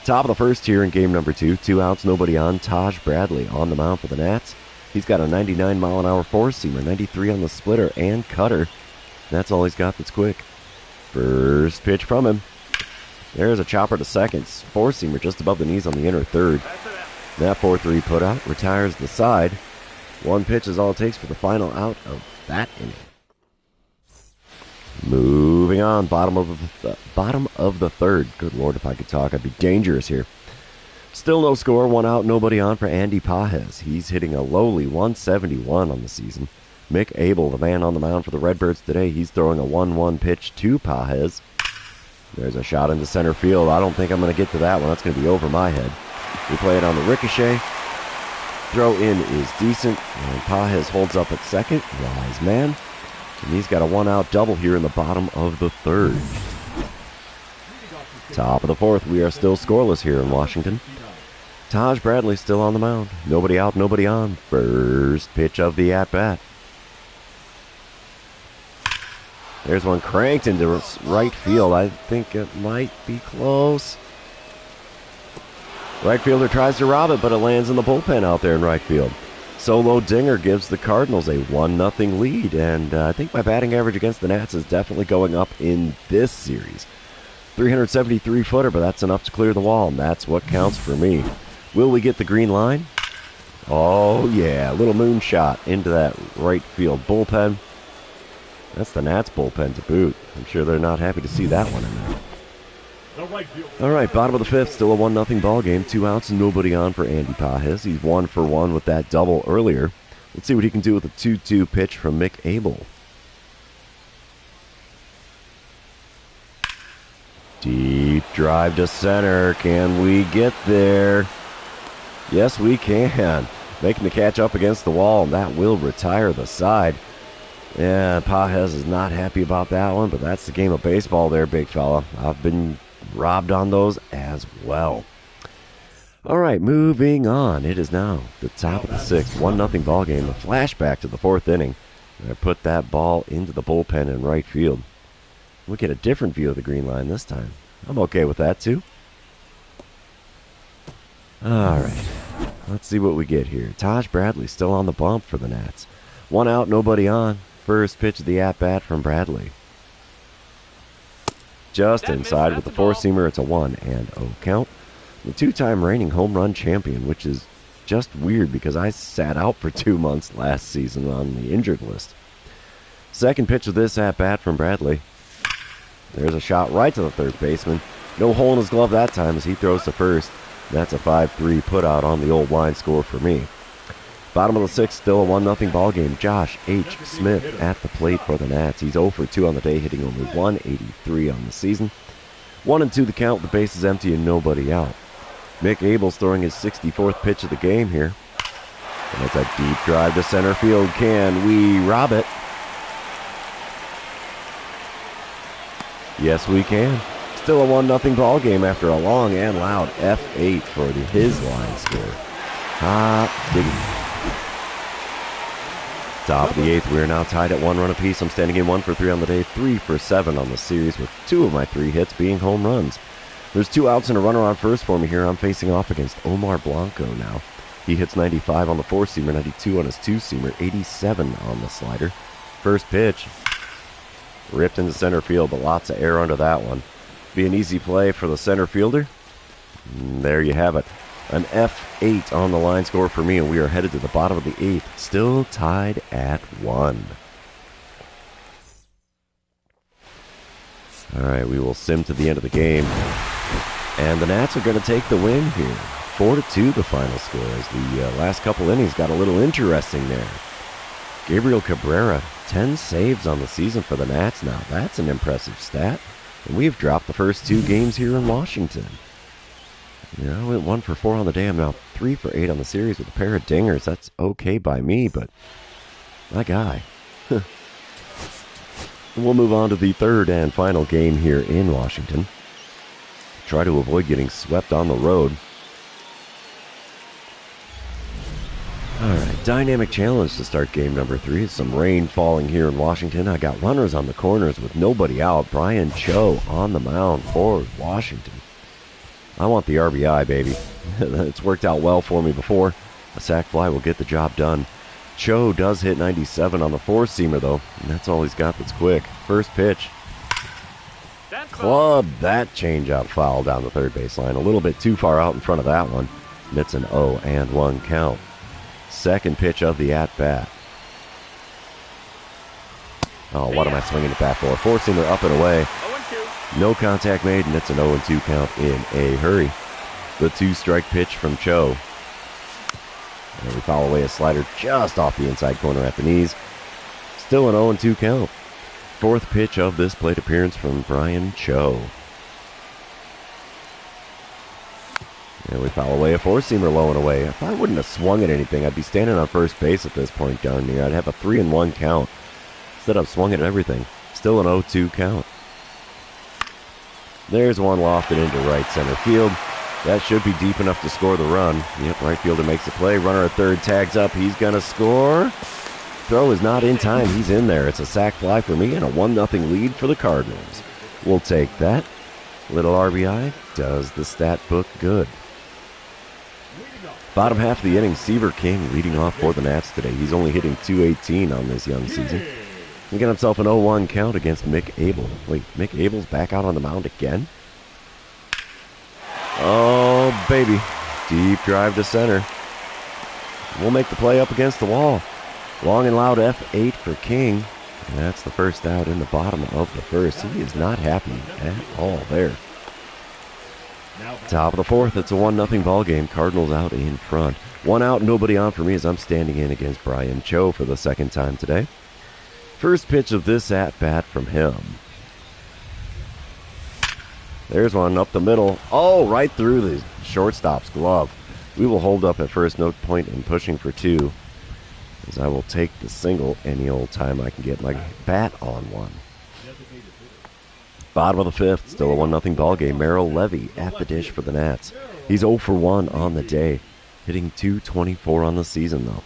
Top of the first here in game number 2, 2 outs, nobody on. Taj Bradley on the mound for the Nats. He's got a 99-mile-an-hour four-seamer, 93 on the splitter and cutter. That's all he's got that's quick. First pitch from him. There's a chopper to second. Four-seamer just above the knees on the inner third. That 4-3 putout retires the side. One pitch is all it takes for the final out of that inning. Moving on, bottom of the third. Good Lord, if I could talk, I'd be dangerous here. Still no score, 1 out, nobody on for Andy Pages. He's hitting a lowly 171 on the season. Mick Abel, the man on the mound for the Redbirds today, he's throwing a 1-1 pitch to Pages. There's a shot into center field. I don't think I'm going to get to that one. That's going to be over my head. We play it on the ricochet. Throw in is decent, and Pages holds up at second. Wise man. And he's got a 1-out double here in the bottom of the third. Top of the fourth, we are still scoreless here in Washington. Taj Bradley still on the mound. Nobody out, nobody on. First pitch of the at-bat. There's one cranked into right field. I think it might be close. Right fielder tries to rob it, but it lands in the bullpen out there in right field. Solo dinger gives the Cardinals a 1-0 lead, and I think my batting average against the Nats is definitely going up in this series. 373-footer, but that's enough to clear the wall, and that's what counts for me. Will we get the green line? Oh, yeah. A little moonshot into that right field bullpen. That's the Nats bullpen to boot. I'm sure they're not happy to see that one in there. All right, bottom of the fifth, still a 1-0 ball game. 2 outs and nobody on for Andy Pages. He's 1 for 1 with that double earlier. Let's see what he can do with a 2-2 pitch from Mick Abel. Deep drive to center. Can we get there? Yes, we can. Making the catch up against the wall, and that will retire the side. Yeah, Pages is not happy about that one, but that's the game of baseball there, big fella. I've been robbed on those as well. All right, moving on. It is now the top of the sixth, 1-0 ball game. A flashback to the fourth inning. I put that ball into the bullpen in right field. We'll get a different view of the green line this time. I'm okay with that, too. All right, let's see what we get here. Taj Bradley still on the bump for the Nats. 1 out, nobody on. First pitch of the at-bat from Bradley. Just inside with the four-seamer. It's a 1-0 count. The 2-time reigning home run champion, which is just weird because I sat out for 2 months last season on the injured list. Second pitch of this at-bat from Bradley. There's a shot right to the third baseman. No hole in his glove that time as he throws to first. That's a 5-3 putout on the old line score for me. Bottom of the sixth, still a 1-0 ball game. Josh H. Smith at the plate for the Nats. He's 0 for 2 on the day, hitting only 183 on the season. 1-2 the count, the base is empty and nobody out. Mick Abel's throwing his 64th pitch of the game here. And it's a deep drive to center field. Can we rob it? Yes, we can. Still a 1-0 ball game after a long and loud F8 for his line score. Hot diggity. Top of the eighth, we are now tied at 1 run apiece. I'm standing in 1 for 3 on the day, 3 for 7 on the series, with 2 of my 3 hits being home runs. There's 2 outs and a runner on first for me here. I'm facing off against Omar Blanco now. He hits 95 on the four-seamer, 92 on his two-seamer, 87 on the slider. First pitch, ripped into center field, but lots of air under that one. Be an easy play for the center fielder. And there you have it. An F8 on the line score for me, and we are headed to the bottom of the 8th. Still tied at 1. All right, we will sim to the end of the game. And the Nats are going to take the win here. 4-2 the final score, as the last couple innings got a little interesting there. Gabriel Cabrera, 10 saves on the season for the Nats now. That's an impressive stat. And we've dropped the first 2 games here in Washington. I went 1 for 4 on the day. I'm now 3 for 8 on the series with a pair of dingers. That's okay by me, but my guy. We'll move on to the third and final game here in Washington. Try to avoid getting swept on the road. Alright, dynamic challenge to start game number 3. Some rain falling here in Washington. I got runners on the corners with nobody out. Brian Cho on the mound for Washington. I want the RBI, baby. It's worked out well for me before. A sac fly will get the job done. Cho does hit 97 on the four-seamer, though, and that's all he's got that's quick. First pitch. Club that changeup foul down the third baseline. A little bit too far out in front of that one. And it's an 0-1 count. Second pitch of the at-bat. Oh, what am I swinging the bat for? Four-seamer up and away. No contact made, and it's an 0-2 count in a hurry. The 2-strike pitch from Cho. And we foul away a slider just off the inside corner at the knees. Still an 0-2 count. Fourth pitch of this plate appearance from Brian Cho. And we foul away a four-seamer low and away. If I wouldn't have swung at anything, I'd be standing on first base at this point darn near. I'd have a 3-1 count. Instead, I've swung at everything. Still an 0-2 count. There's one lofted into right center field. That should be deep enough to score the run. Yep, right fielder makes the play. Runner at third tags up. He's going to score. Throw is not in time. He's in there. It's a sac fly for me and a 1-0 lead for the Cardinals. We'll take that. Little RBI does the stat book good. Bottom half of the inning, Seaver King leading off for the Nats today. He's only hitting .218 on this young season. He got himself an 0-1 count against Mick Abel. Wait, Mick Abel's back out on the mound again? Oh, baby. Deep drive to center. We'll make the play up against the wall. Long and loud F8 for King. And that's the first out in the bottom of the first. He is not happy at all there. Top of the fourth, it's a 1-0 ball game. Cardinals out in front. One out, nobody on for me as I'm standing in against Brian Cho for the second time today. First pitch of this at-bat from him. There's one up the middle. Oh, right through the shortstop's glove. We will hold up at first, no point in pushing for 2, as I will take the single any old time I can get my bat on one. Bottom of the fifth, still a 1-0 ball game. Merrill Levy at the dish for the Nats. He's 0 for 1 on the day, hitting .224 on the season, though.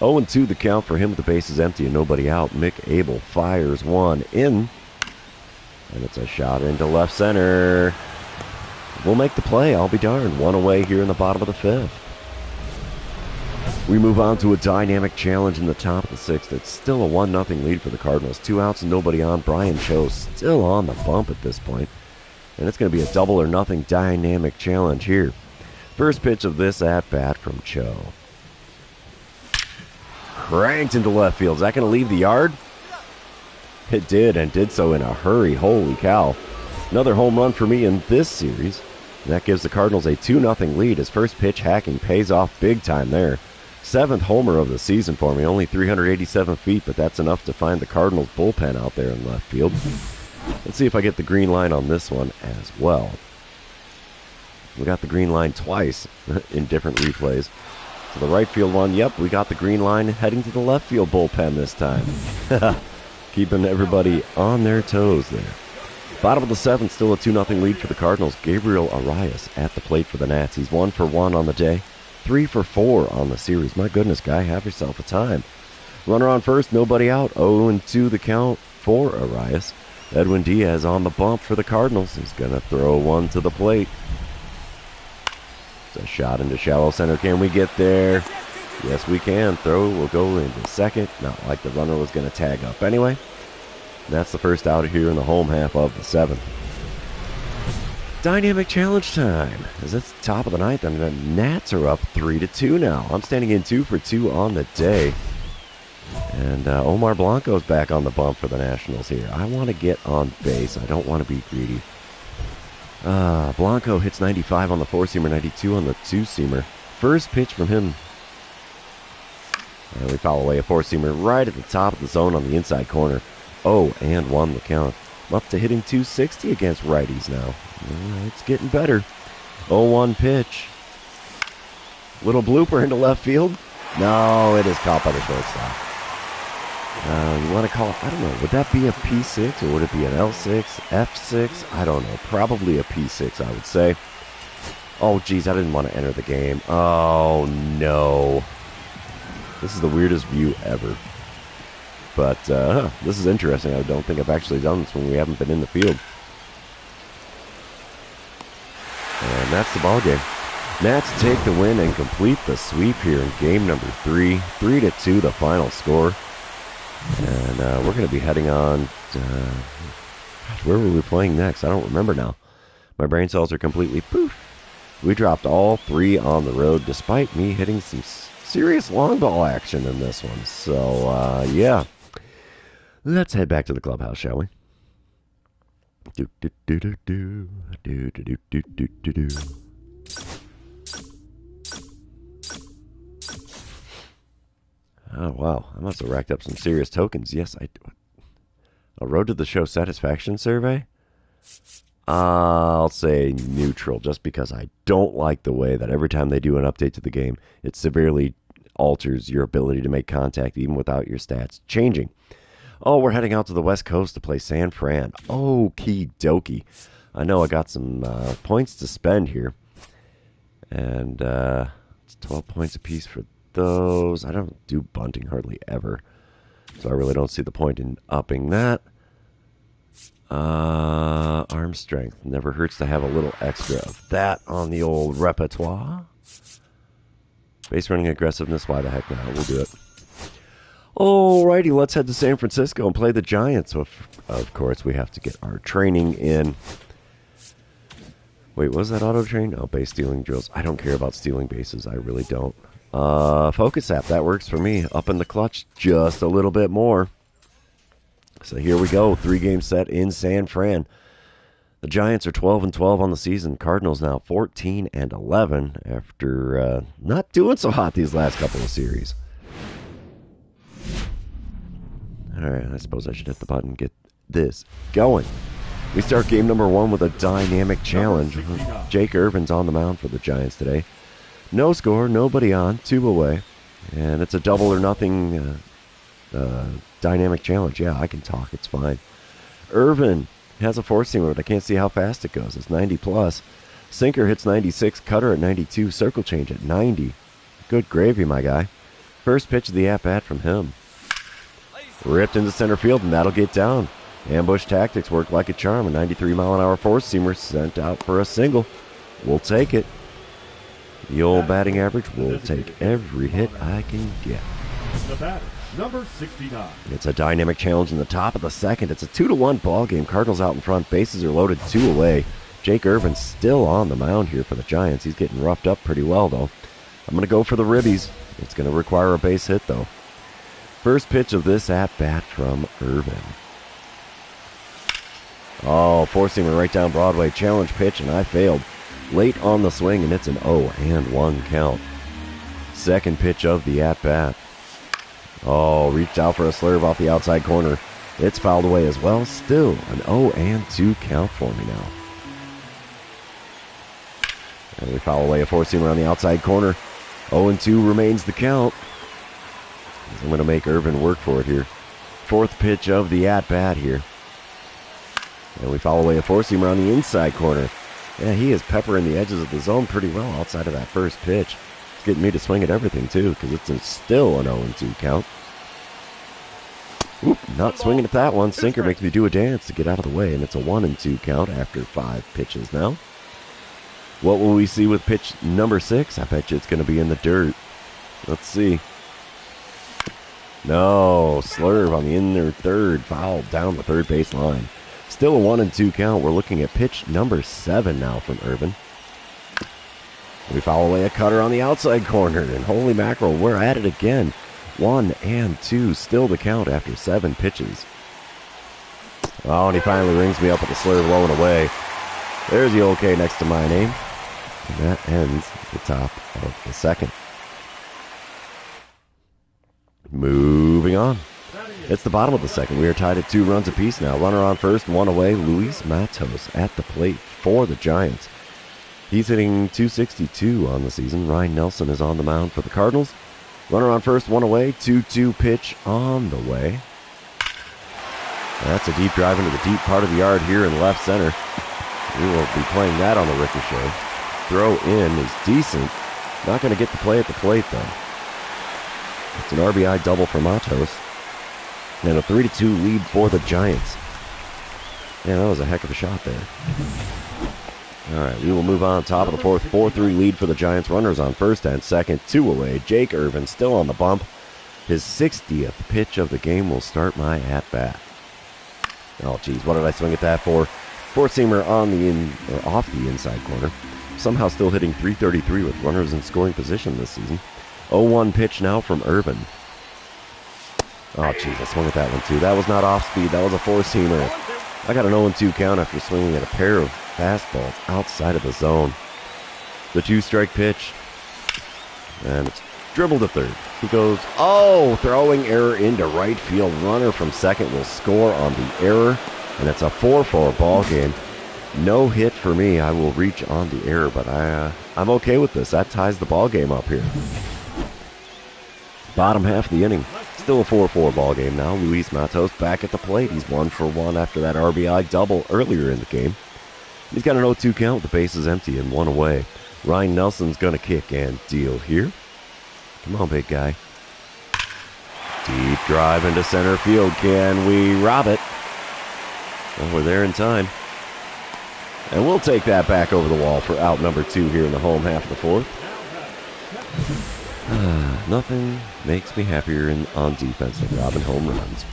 0-2 the count for him with the bases empty and nobody out. Mick Abel fires one in. And it's a shot into left center. We'll make the play, I'll be darned. One away here in the bottom of the fifth. We move on to a dynamic challenge in the top of the sixth. It's still a 1-0 lead for the Cardinals. 2 outs and nobody on. Brian Cho still on the bump at this point. And it's going to be a double or nothing dynamic challenge here. First pitch of this at-bat from Cho. Cranked into left field. Is that going to leave the yard? It did, and did so in a hurry. Holy cow. Another home run for me in this series. And that gives the Cardinals a 2-0 lead. His first pitch hacking pays off big time there. 7th homer of the season for me. Only 387 feet, but that's enough to find the Cardinals bullpen out there in left field. Let's see if I get the green line on this one as well. We got the green line twice in different replays. So the right field one, yep, we got the green line heading to the left field bullpen this time. Keeping everybody on their toes there. Bottom of the seventh, still a 2-0 lead for the Cardinals. Gabriel Arias at the plate for the Nats. He's 1 for 1 on the day. 3 for 4 on the series. My goodness, guy, have yourself a time. Runner on first, nobody out. 0-2 the count for Arias. Edwin Diaz on the bump for the Cardinals. He's going to throw one to the plate. It's a shot into shallow center. Can we get there? Yes, we can. Throw will go into second. Not like the runner was going to tag up anyway. That's the first out here in the home half of the seventh. Dynamic challenge time. As it's top of the ninth, and the Nats are up 3-2 now. I'm standing in 2 for 2 on the day. And Omar Blanco's back on the bump for the Nationals here. I want to get on base. I don't want to be greedy. Blanco hits 95 on the 4-seamer, 92 on the 2-seamer. First pitch from him. And we foul away a 4-seamer right at the top of the zone on the inside corner. 0-1 the count. I'm up to hitting 260 against righties now. It's getting better. 0-1 pitch. Little blooper into left field. No, it is caught by the shortstop. You want to call it, I don't know, would that be a P6 or would it be an L6, F6? I don't know. Probably a P6, I would say. Oh, geez, I didn't want to enter the game. Oh, no. This is the weirdest view ever. But this is interesting. I don't think I've actually done this when we haven't been in the field. And that's the ball game. Nats take the win and complete the sweep here in game number 3. 3-2 the final score. And we're going to be heading on. Gosh, where were we playing next? I don't remember now. My brain cells are completely poof. We dropped all 3 on the road, despite me hitting some serious long ball action in this one. So, yeah. Let's head back to the clubhouse, shall we? Oh, wow. I must have racked up some serious tokens. Yes, I do. A Road to the Show satisfaction survey? I'll say neutral, just because I don't like the way that every time they do an update to the game, it severely alters your ability to make contact even without your stats changing. Oh, we're heading out to the West Coast to play San Fran. Okie dokie. I know I got some points to spend here. And it's 12 points apiece for those. I don't do bunting hardly ever, so I really don't see the point in upping that. Arm strength. Never hurts to have a little extra of that on the old repertoire. Base running aggressiveness. Why the heck not? We'll do it. Alrighty, let's head to San Francisco and play the Giants. Of course, we have to get our training in. Wait, was that auto train? Oh, base stealing drills. I don't care about stealing bases. I really don't. Focus app. That works for me. Up in the clutch just a little bit more. So here we go. 3-game set in San Fran. The Giants are 12-12 on the season. Cardinals now 14-11 after not doing so hot these last couple of series. All right, I suppose I should hit the button and get this going. We start game number 1 with a dynamic challenge. Jake Irvin's on the mound for the Giants today. No score, nobody on, 2 away. And it's a double or nothing dynamic challenge. Yeah, I can talk, it's fine. Irvin has a 4-seamer, but I can't see how fast it goes. It's 90 plus. Sinker hits 96, cutter at 92, circle change at 90. Good gravy, my guy. First pitch of the at-bat from him. Ripped into center field, and that'll get down. Ambush tactics work like a charm. A 93-mile-an-hour 4-seamer sent out for a single. We'll take it. The old batting average will take every hit I can get. The batter, number 69. It's a dynamic challenge in the top of the second. It's a 2-1 ball game. Cardinals out in front. Bases are loaded, 2 away. Jake Irvin's still on the mound here for the Giants. He's getting roughed up pretty well, though. I'm going to go for the ribbies. It's going to require a base hit, though. First pitch of this at-bat from Irvin. Oh, 4-seamer right down Broadway. Challenge pitch, and I failed. Late on the swing, and it's an 0-1 count. Second pitch of the at-bat. Oh, reached out for a slurve off the outside corner. It's fouled away as well. Still an 0-2 count for me now. And we foul away a 4-seamer on the outside corner. 0-2 remains the count. I'm going to make Irvin work for it here. Fourth pitch of the at-bat here. And we foul away a 4-seamer on the inside corner. Yeah, he is peppering the edges of the zone pretty well outside of that first pitch. It's getting me to swing at everything, too, because it's still an 0-2 count. Oop, not swinging at that one. Sinker makes me do a dance to get out of the way, and it's a 1-2 count after 5 pitches now. What will we see with pitch number 6? I bet you it's going to be in the dirt. Let's see. No, slurve on the inner third, foul down the third base line. Still a 1-2 count. We're looking at pitch number 7 now from Irvin. We foul away a cutter on the outside corner, and holy mackerel, we're at it again. 1-2, still the count after 7 pitches. Oh, and he finally rings me up with a slurve low and away. There's the OK next to my name. And that ends the top of the second. Moving on. It's the bottom of the second. We are tied at 2 runs apiece now. Runner on first, 1 away. Luis Matos at the plate for the Giants. He's hitting .262 on the season. Ryan Nelson is on the mound for the Cardinals. Runner on first, 1 away. 2-2 pitch on the way. That's a deep drive into the deep part of the yard here in left center. We will be playing that on the ricochet. Throw in is decent. Not going to get the play at the plate, though. It's an RBI double for Matos. And a 3-2 lead for the Giants. Man, that was a heck of a shot there. All right, we will move on. Top of the fourth, 4-3 lead for the Giants. Runners on first and second, 2 away. Jake Irvin still on the bump. His 60th pitch of the game will start my at-bat. Oh, geez, what did I swing at that for? Four-seamer on the off the inside corner. Somehow still hitting .333 with runners in scoring position this season. 0-1 pitch now from Irvin. Oh, jeez, I swung at that one, too. That was not off-speed. That was a four-seamer. I got an 0-2 count after swinging at a pair of fastballs outside of the zone. The 2-strike pitch. And it's dribbled to third. He goes, throwing error into right field. Runner from second will score on the error. And it's a 4-4 ball game. No hit for me. I will reach on the error, but I'm okay with this. That ties the ball game up here. Bottom half of the inning. Still a 4-4 ball game now. Luis Matos back at the plate. He's 1 for 1 after that RBI double earlier in the game. He's got an 0-2 count. The base is empty and 1 away. Ryan Nelson's going to kick and deal here. Come on, big guy. Deep drive into center field. Can we rob it? Well, we're there in time. And we'll take that back over the wall for out number 2 here in the home half of the fourth. Nothing makes me happier on defense than robbing home runs.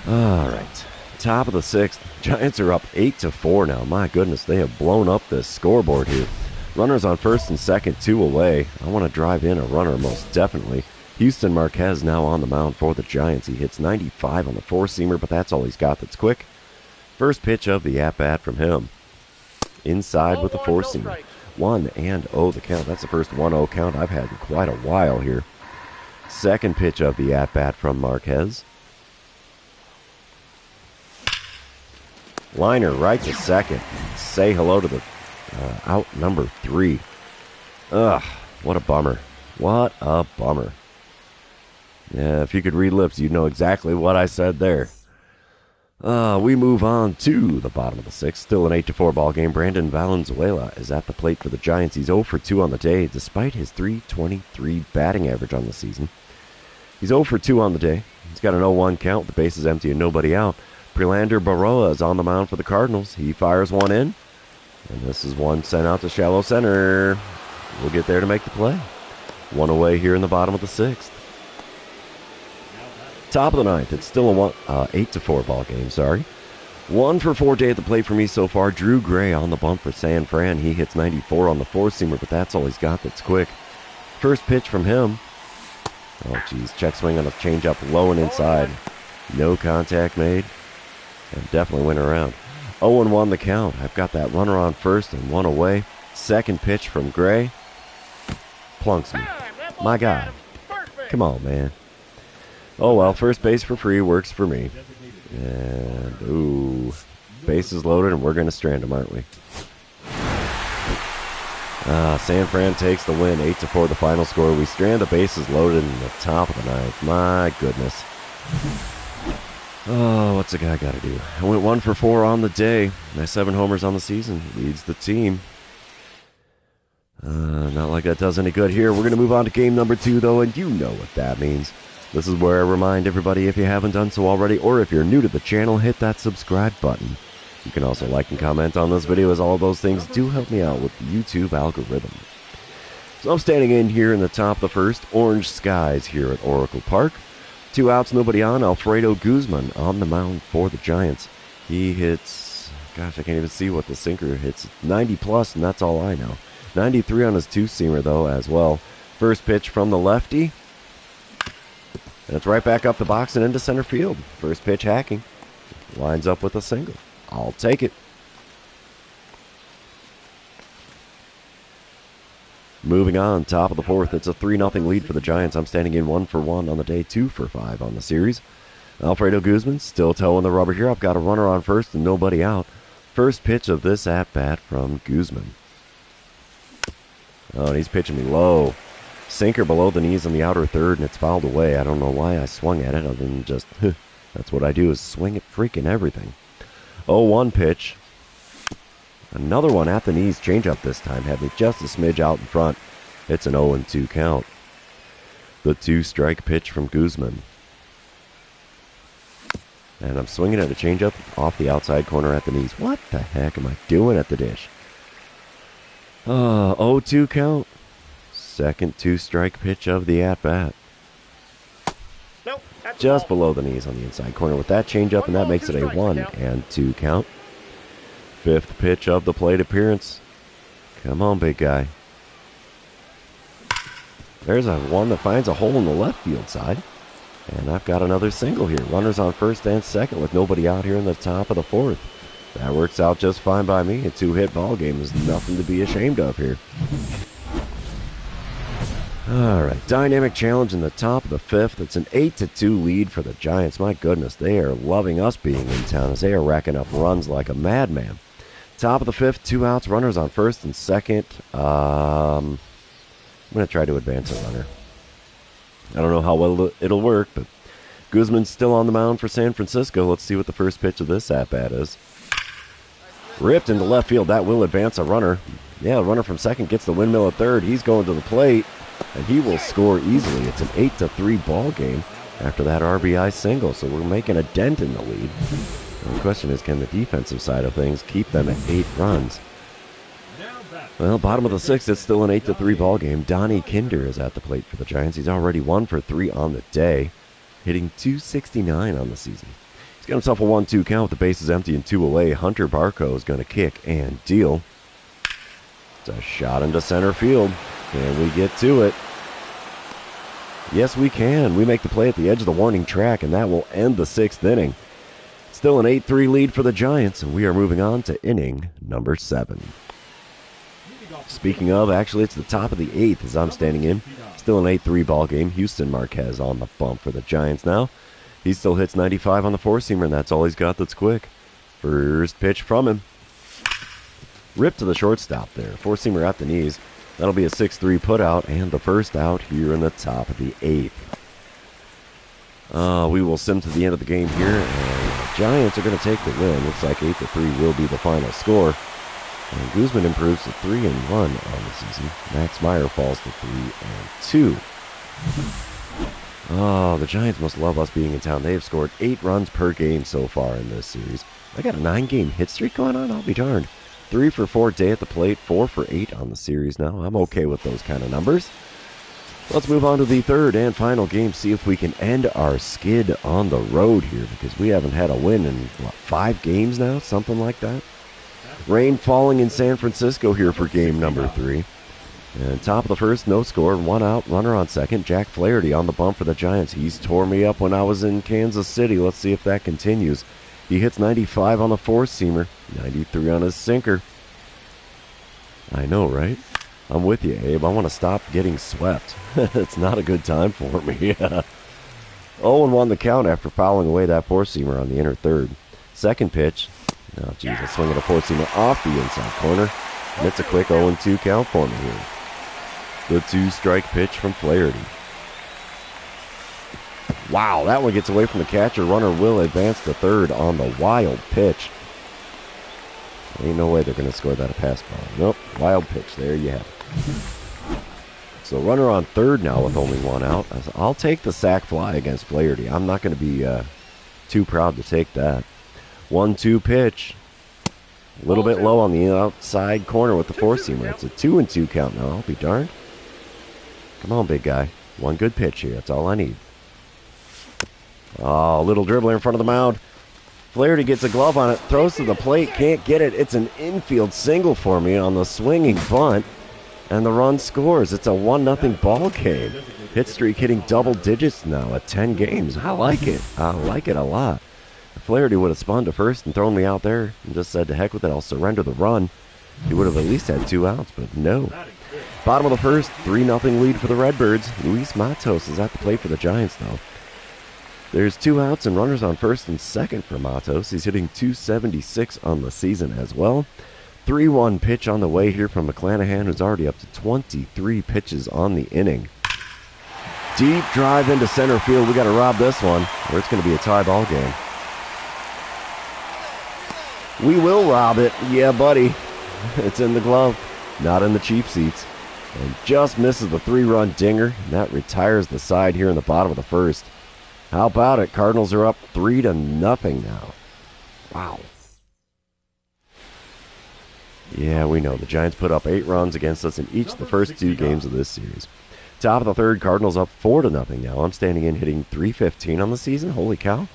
All right. Top of the 6th. Giants are up 8-4 now. My goodness, they have blown up this scoreboard here. Runners on first and second, 2 away. I want to drive in a runner most definitely. Houston Marquez now on the mound for the Giants. He hits 95 on the four-seamer, but that's all he's got that's quick. First pitch of the at-bat from him. Inside with the four-seamer. 1-0 the count. That's the first 1-0 count I've had in quite a while here. Second pitch of the at-bat from Marquez. Liner right to second. Say hello to the out number 3. Ugh, what a bummer. What a bummer. Yeah, if you could read lips, you'd know exactly what I said there. We move on to the bottom of the 6th. Still an 8-4 ball game. Brandon Valenzuela is at the plate for the Giants. He's 0 for 2 on the day, despite his .323 batting average on the season. He's 0 for 2 on the day. He's got an 0-1 count. The base is empty and nobody out. Prelander Baroa is on the mound for the Cardinals. He fires one in. And this is one sent out to shallow center. We'll get there to make the play. 1 away here in the bottom of the 6th. Top of the 9th. It's still a 8-4 ball game, sorry. 1 for 4 day at the plate for me so far. Drew Gray on the bump for San Fran. He hits 94 on the four-seamer, but that's all he's got that's quick. First pitch from him. Oh, geez. Check swing on a changeup low and inside. No contact made. And definitely went around. 0-1 the count. I've got that runner on first and 1 away. Second pitch from Gray. Plunks me. My God. Come on, man. Oh, well, first base for free works for me. And, ooh, bases loaded, and we're going to strand him, aren't we? San Fran takes the win, 8-4 the final score. We strand the bases loaded in the top of the 9th. My goodness. Oh, what's the guy got to do? I went 1 for 4 on the day. My 7 homers on the season leads the team. Not like that does any good here. We're going to move on to game number 2, though, and you know what that means. This is where I remind everybody, if you haven't done so already, or if you're new to the channel, hit that subscribe button. You can also like and comment on this video, as all of those things do help me out with the YouTube algorithm. So I'm standing in here in the top of the first. Orange skies here at Oracle Park. 2 outs, nobody on. Alfredo Guzman on the mound for the Giants. He hits, gosh, I can't even see what the sinker hits. 90 plus, and that's all I know. 93 on his two-seamer, though, as well. First pitch from the lefty. And it's right back up the box and into center field. First pitch hacking. Lines up with a single. I'll take it. Moving on, top of the fourth. It's a 3-0 lead for the Giants. I'm standing in 1-for-1 on the day, 2-for-5 on the series. Alfredo Guzman still towing the rubber here. I've got a runner on first and nobody out. First pitch of this at-bat from Guzman. Oh, and he's pitching me low. Sinker below the knees on the outer third, and it's fouled away. I don't know why I swung at it other than just, that's what I do, is swing at freaking everything. 0-1 pitch. Another one at the knees, changeup this time. Had me just a smidge out in front. It's an 0-2 count. The 2-strike pitch from Guzman. And I'm swinging at a changeup off the outside corner at the knees. What the heck am I doing at the dish? 0-2 count. Second 2-strike pitch of the at-bat. Nope, that's Just below the knees on the inside corner with that changeup, and that makes it a 1-2 count. Fifth pitch of the plate appearance. Come on, big guy. There's a one that finds a hole in the left field side. And I've got another single here. Runners on first and second with nobody out here in the top of the fourth. That works out just fine by me. A 2-hit ball game is nothing to be ashamed of here. All right, dynamic challenge in the top of the fifth. It's an 8-2 lead for the Giants. My goodness, they are loving us being in town as they are racking up runs like a madman. Top of the fifth, 2 outs, runners on first and second. I'm going to try to advance a runner. I don't know how well it'll work, but Guzman's still on the mound for San Francisco. Let's see what the first pitch of this at-bat is. Ripped into left field. That will advance a runner. Yeah, the runner from second gets the windmill at third. He's going to the plate, and he will score easily. It's an 8-3 ball game after that RBI single, so we're making a dent in the lead. And the question is, can the defensive side of things keep them at 8 runs? Well, bottom of the sixth, it's still an 8-3 ball game. Donnie Kinder is at the plate for the Giants. He's already 1 for 3 on the day, hitting .269 on the season. He's got himself a 1-2 count with the bases empty and 2 away. Hunter Barco is going to kick and deal. It's a shot into center field. Can we get to it? Yes, we can. We make the play at the edge of the warning track, and that will end the 6th inning. Still an 8-3 lead for the Giants, and we are moving on to inning number 7. Speaking of, actually, it's the top of the 8th as I'm standing in. Still an 8-3 ball game. Houston Marquez on the bump for the Giants now. He still hits 95 on the 4-seamer, and that's all he's got that's quick. First pitch from him. Ripped to the shortstop there. 4-seamer at the knees. That'll be a 6-3 putout, and the first out here in the top of the 8th. We will sim to the end of the game here, and the Giants are going to take the win. Looks like 8-3 will be the final score. And Guzman improves to 3-1 on the season. Max Meyer falls to 3-2. Oh, the Giants must love us being in town. They have scored 8 runs per game so far in this series. I got a 9-game hit streak going on. I'll be darned. 3 for 4 day at the plate, 4 for 8 on the series now. I'm okay with those kind of numbers. Let's move on to the third and final game. See if we can end our skid on the road here, because we haven't had a win in, 5 games now? Something like that. Rain falling in San Francisco here for game number 3. And top of the first, no score, 1 out, runner on second. Jack Flaherty on the bump for the Giants. He's tore me up when I was in Kansas City. Let's see if that continues. He hits 95 on the 4-seamer, 93 on his sinker. I know, right? I'm with you, Abe. I want to stop getting swept. It's not a good time for me. 0-1 the count after fouling away that 4-seamer on the inner third. Second pitch. Oh, geez, a swing at a 4-seamer off the inside corner. And it's a quick 0-2 count for me here. The 2-strike pitch from Flaherty. Wow, that one gets away from the catcher. Runner will advance to third on the wild pitch. Ain't no way they're going to score that a pass ball. Nope, wild pitch. There you have it. So runner on third now with only 1 out. I'll take the sac fly against Flaherty. I'm not going to be too proud to take that. 1-2 pitch. A little bit low on the outside corner with the 4-seamer. It's a 2-2 count now. I'll be darned. Come on, big guy. One good pitch here. That's all I need. Oh, little dribbler in front of the mound. Flaherty gets a glove on it, throws to the plate, can't get it. It's an infield single for me on the swinging bunt, and the run scores. It's a 1-0 ball game. Hit streak hitting double digits now at 10 games. I like it. I like it a lot. If Flaherty would have spun to first and thrown me out there and just said, to heck with it, I'll surrender the run, he would have at least had 2 outs, but no. Bottom of the first, 3-0 lead for the Redbirds. Luis Matos is at the plate for the Giants, though. There's 2 outs and runners on first and second for Matos. He's hitting .276 on the season as well. 3-1 pitch on the way here from McClanahan, who's already up to 23 pitches on the inning. Deep drive into center field. We got to rob this one, or it's going to be a tie ball game. We will rob it. Yeah, buddy. It's in the glove, not in the cheap seats. And just misses the 3-run dinger. And that retires the side here in the bottom of the first. How about it? Cardinals are up 3-0 now. Wow. Yeah, we know. The Giants put up 8 runs against us in each of the first 2 games of this series. Top of the third, Cardinals up 4-0 now. I'm standing in hitting .315 on the season. Holy cow.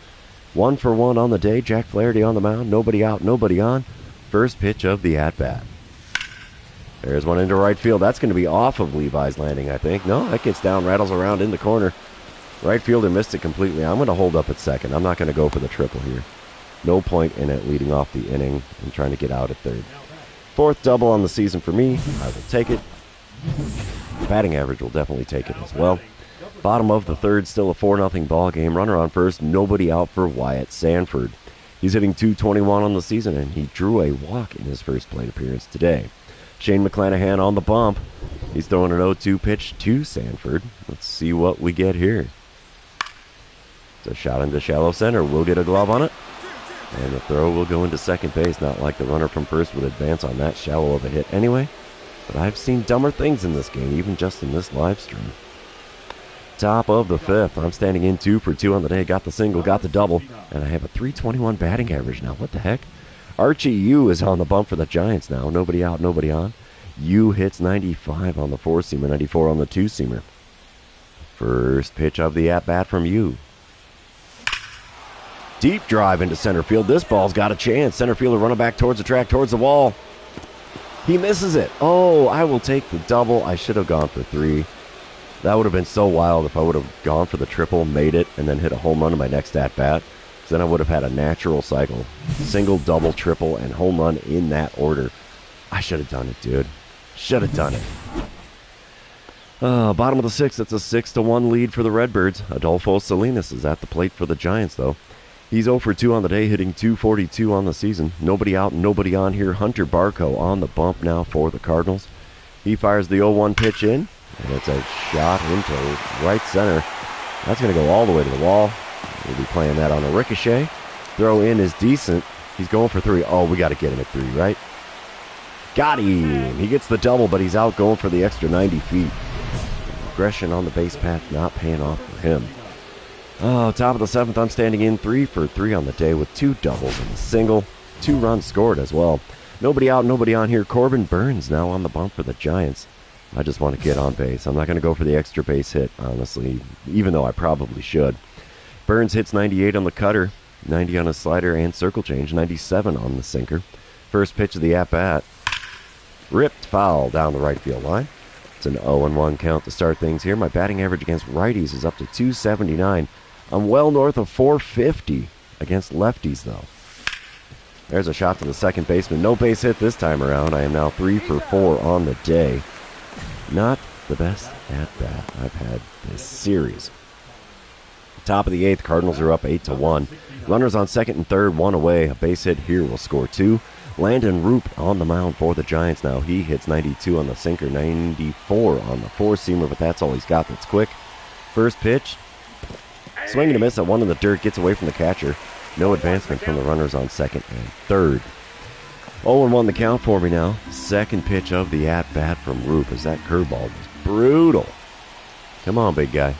1 for 1 on the day. Jack Flaherty on the mound. Nobody out, nobody on. First pitch of the at-bat. There's one into right field. That's going to be off of Levi's landing, I think. No, that gets down, rattles around in the corner. Right fielder missed it completely. I'm going to hold up at second. I'm not going to go for the triple here. No point in it leading off the inning and trying to get out at third. 4th double on the season for me. I will take it. Batting average will definitely take it as well. Bottom of the third, still a 4-0 ball game. Runner on first, nobody out for Wyatt Sanford. He's hitting .221 on the season, and he drew a walk in his first plate appearance today. Shane McClanahan on the bump. He's throwing an 0-2 pitch to Sanford. Let's see what we get here. It's a shot into shallow center. We'll get a glove on it. And the throw will go into second base. Not like the runner from first would advance on that shallow of a hit anyway. But I've seen dumber things in this game, even just in this live stream. Top of the 5th. I'm standing in 2 for 2 on the day. Got the single, got the double. And I have a .321 batting average now. What the heck? Archie Yu is on the bump for the Giants now. Nobody out, nobody on. Yu hits 95 on the 4-seamer, 94 on the 2-seamer. First pitch of the at-bat from Yu. Deep drive into center field. This ball's got a chance. Center fielder running back towards the track, towards the wall. He misses it. Oh, I will take the double. I should have gone for 3. That would have been so wild if I would have gone for the triple, made it, and then hit a home run in my next at-bat. Then I would have had a natural cycle. Single, double, triple, and home run in that order. I should have done it, dude. Should have done it. Bottom of the 6th, it's a 6-1 lead for the Redbirds. Adolfo Salinas is at the plate for the Giants, though. He's 0 for 2 on the day, hitting .242 on the season. Nobody out, nobody on here. Hunter Barco on the bump now for the Cardinals. He fires the 0-1 pitch in, and it's a shot into right center. That's going to go all the way to the wall. We'll be playing that on a ricochet. Throw in is decent. He's going for 3. Oh, we got to get him at 3, right? Got him. He gets the double, but he's out going for the extra 90 feet. Aggression on the base path not paying off for him. Oh, top of the 7th, I'm standing in 3 for 3 on the day with 2 doubles and a single. 2 runs scored as well. Nobody out, nobody on here. Corbin Burns now on the bump for the Giants. I just want to get on base. I'm not going to go for the extra base hit, honestly, even though I probably should. Burns hits 98 on the cutter, 90 on his slider and circle change, 97 on the sinker. First pitch of the at-bat. Ripped foul down the right field line. It's an 0-1 count to start things here. My batting average against righties is up to .279. I'm well north of .450 against lefties, though. There's a shot to the second baseman. No base hit this time around. I am now 3 for 4 on the day. Not the best at-bat I've had this series. Top of the 8th, Cardinals are up 8-1. Runners on second and third, 1 away. A base hit here will score 2. Landon Roop on the mound for the Giants now. He hits 92 on the sinker, 94 on the 4-seamer, but that's all he's got that's quick. First pitch, swing and a miss at 1 in the dirt, gets away from the catcher. No advancement from the runners on second and third. 0-1 the count for me now. Second pitch of the at-bat from Roop as that curveball was brutal. Come on, big guy.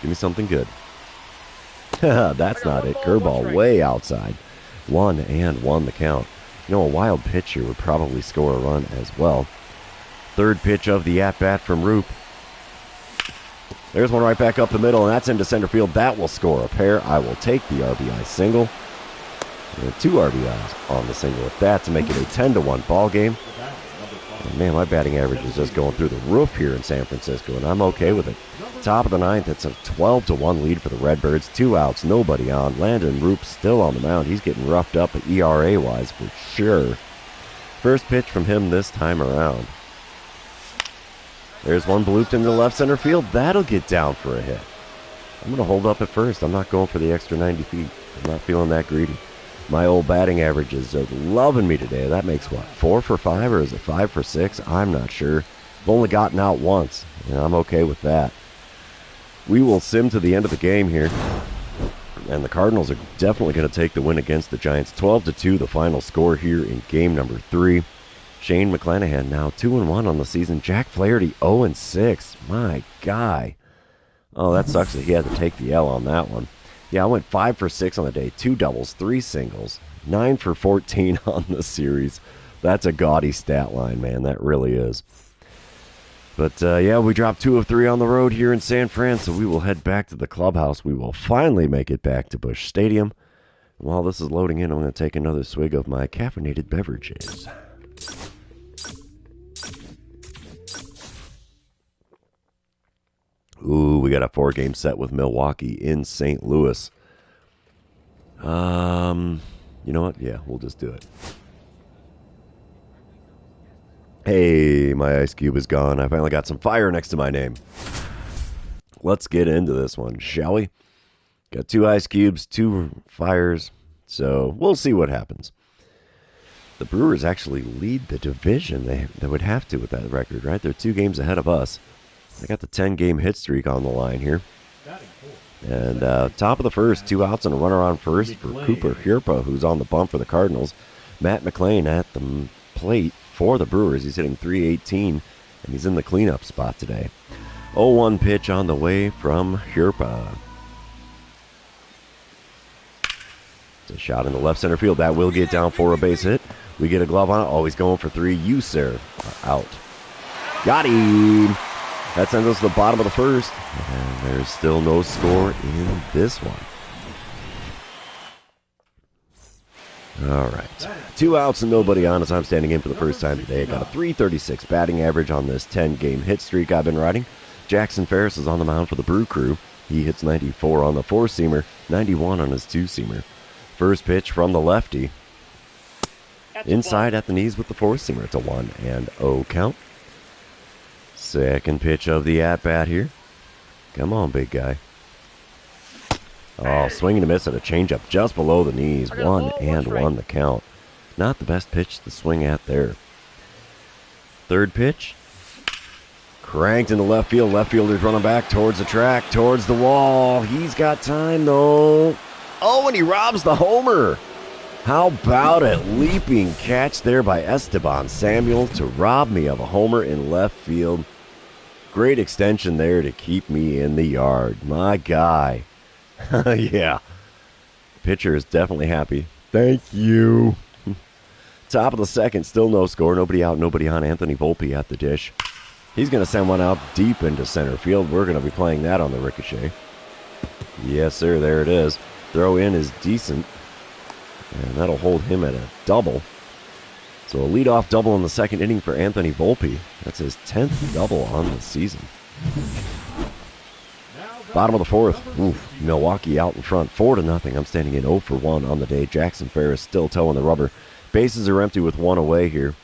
Give me something good. That's not it. Curveball way outside. 1-1 the count. You know, a wild pitch here would probably score a run as well. Third pitch of the at-bat from Roop. There's one right back up the middle, and that's into center field. That will score a pair. I will take the RBI single. And 2 RBIs on the single with that to make it a 10-1 ball game. And man, my batting average is just going through the roof here in San Francisco, and I'm okay with it. Top of the 9th, it's a 12-1 lead for the Redbirds. 2 outs, nobody on. Landon Roop still on the mound. He's getting roughed up ERA-wise for sure. First pitch from him this time around. There's one blooped into left center field. That'll get down for a hit. I'm going to hold up at first. I'm not going for the extra 90 feet. I'm not feeling that greedy. My old batting averages are loving me today. That makes what, 4 for 5 or is it 5 for 6? I'm not sure. I've only gotten out once, and I'm okay with that. We will sim to the end of the game here, and the Cardinals are definitely going to take the win against the Giants. 12-2, the final score here in game number 3. Shane McClanahan now 2-1 on the season. Jack Flaherty 0-6. My guy. Oh, that sucks that he had to take the L on that one. Yeah, I went 5 for 6 on the day. 2 doubles, 3 singles, 9 for 14 on the series. That's a gaudy stat line, man. That really is. But, yeah, we dropped 2 of 3 on the road here in San Fran, so we will head back to the clubhouse. We will finally make it back to Busch Stadium. While this is loading in, I'm going to take another swig of my caffeinated beverages. Ooh, we got a 4-game set with Milwaukee in St. Louis. You know what? Yeah, we'll just do it. Hey, my ice cube is gone. I finally got some fire next to my name. Let's get into this one, shall we? Got 2 ice cubes, 2 fires, so we'll see what happens. The Brewers actually lead the division. They would have to with that record, right? They're 2 games ahead of us. I got the 10-game hit streak on the line here. And top of the first, 2 outs and a runner on first for Cooper Hirpa, who's on the bump for the Cardinals. Matt McLean at the plate for the Brewers. He's hitting .318, and he's in the cleanup spot today. 0-1 pitch on the way from Hirpa. It's a shot in the left center field. That will get down for a base hit. We get a glove on it. Oh, he's going for 3. You, sir, out. Got him. That sends us to the bottom of the first. And there's still no score in this one. All right. 2 outs and nobody on as I'm standing in for the first time today. I got a .336 batting average on this 10-game hit streak I've been riding. Jackson Ferris is on the mound for the Brew Crew. He hits 94 on the 4-seamer, 91 on his 2-seamer. First pitch from the lefty. Inside at the knees with the 4-seamer. It's a 1-0 count. Second pitch of the at-bat here. Come on, big guy. Oh, swing and a miss at a changeup just below the knees. 1-1 the count. Not the best pitch to swing at there. Third pitch. Cranked into left field. Left fielder's running back towards the track, towards the wall. He's got time, though. Oh, and he robs the homer. How about it? Leaping catch there by Esteban Samuel to rob me of a homer in left field. Great extension there to keep me in the yard. My guy. Yeah. Pitcher is definitely happy. Thank you. Top of the second, still no score. Nobody out, nobody on. Anthony Volpe at the dish. He's going to send one out deep into center field. We're going to be playing that on the ricochet. Yes, sir. There it is. Throw in is decent. And that'll hold him at a double. So a leadoff double in the second inning for Anthony Volpe. That's his 10th double on the season. Bottom of the fourth. Oof, Milwaukee out in front. 4-0. I'm standing in 0 for 1 on the day. Jackson Ferris still toeing the rubber. Bases are empty with 1 away here.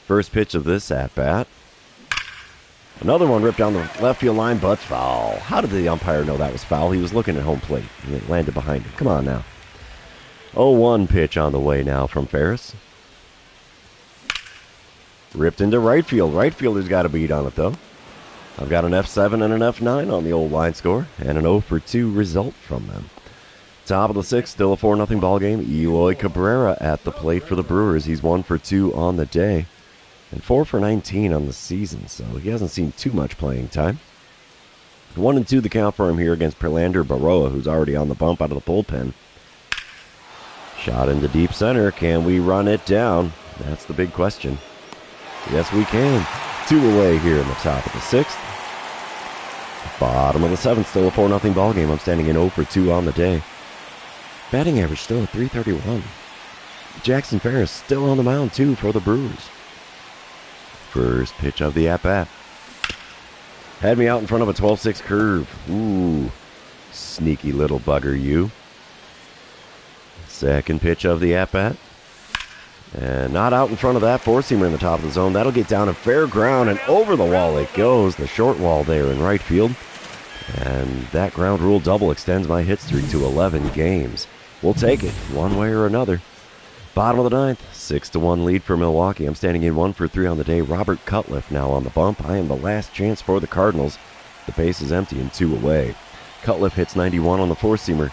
First pitch of this at-bat. Another one ripped down the left field line, but foul. How did the umpire know that was foul? He was looking at home plate, and it landed behind him. Come on now. 0-1 pitch on the way now from Ferris. Ripped into right field. Right fielder's got a beat on it, though. I've got an F7 and an F9 on the old line score, and an 0 for 2 result from them. Top of the sixth, still a 4-0 ball game. Eloy Cabrera at the plate for the Brewers. He's 1 for 2 on the day, and 4 for 19 on the season, so he hasn't seen too much playing time. 1-2 the count for him here against Perlander Baroa, who's already on the bump out of the bullpen. Shot into deep center. Can we run it down? That's the big question. Yes, we can. 2 away here in the top of the sixth. Bottom of the seventh, still a 4-0 ball game. I'm standing in 0 for 2 on the day. Batting average still at .331. Jackson Ferris still on the mound, too, for the Brewers. First pitch of the at-bat. Had me out in front of a 12-6 curve. Ooh, sneaky little bugger, you. Second pitch of the at-bat. And not out in front of that four-seamer in the top of the zone. That'll get down to fair ground, and over the wall it goes. The short wall there in right field. And that ground rule double extends my hit streak to 11 games. We'll take it one way or another. Bottom of the ninth, 6-1 lead for Milwaukee. I'm standing in 1 for 3 on the day. Robert Cutliff now on the bump. I am the last chance for the Cardinals. The base is empty and 2 away. Cutliff hits 91 on the four-seamer,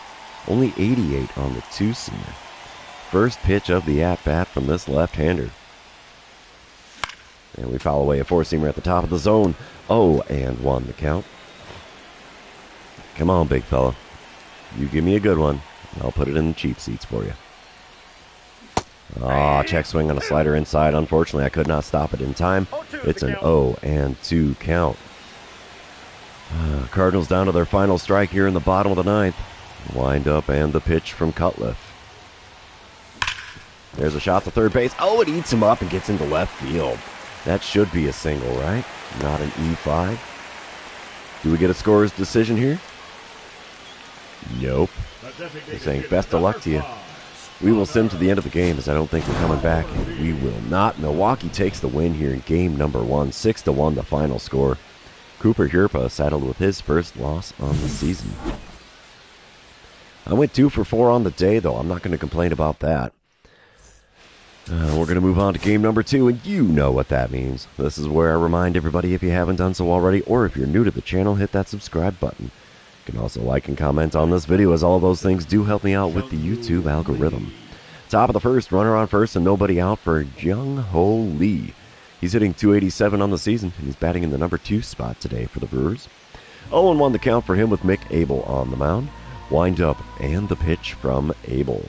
only 88 on the two-seamer. First pitch of the at-bat from this left-hander. And we foul away a four-seamer at the top of the zone. 0-1 the count. Come on, big fella. You give me a good one, and I'll put it in the cheap seats for you. Check swing on a slider inside. Unfortunately, I could not stop it in time. It's an 0-2 count. Cardinals down to their final strike here in the bottom of the ninth. Wind up and the pitch from Cutliff. There's a shot to third base. It eats him up and gets into left field. That should be a single, right? Not an E5. Do we get a scorer's decision here? Nope. They're saying best of luck to you. We will sim to the end of the game as I don't think we're coming back. We will not. Milwaukee takes the win here in game number 1. 6-1 the final score. Cooper Hierpa saddled with his first loss on the season. I went 2 for 4 on the day, though. I'm not going to complain about that. We're going to move on to game number 2, and you know what that means. This is where I remind everybody, if you haven't done so already, or if you're new to the channel, hit that subscribe button. You can also like and comment on this video, as all those things do help me out with the YouTube algorithm. Top of the first, runner on first and nobody out for Jung Ho Lee. He's hitting .287 on the season, and he's batting in the number 2 spot today for the Brewers. 0-1 the count for him with Mick Abel on the mound. Wind up and the pitch from Abel.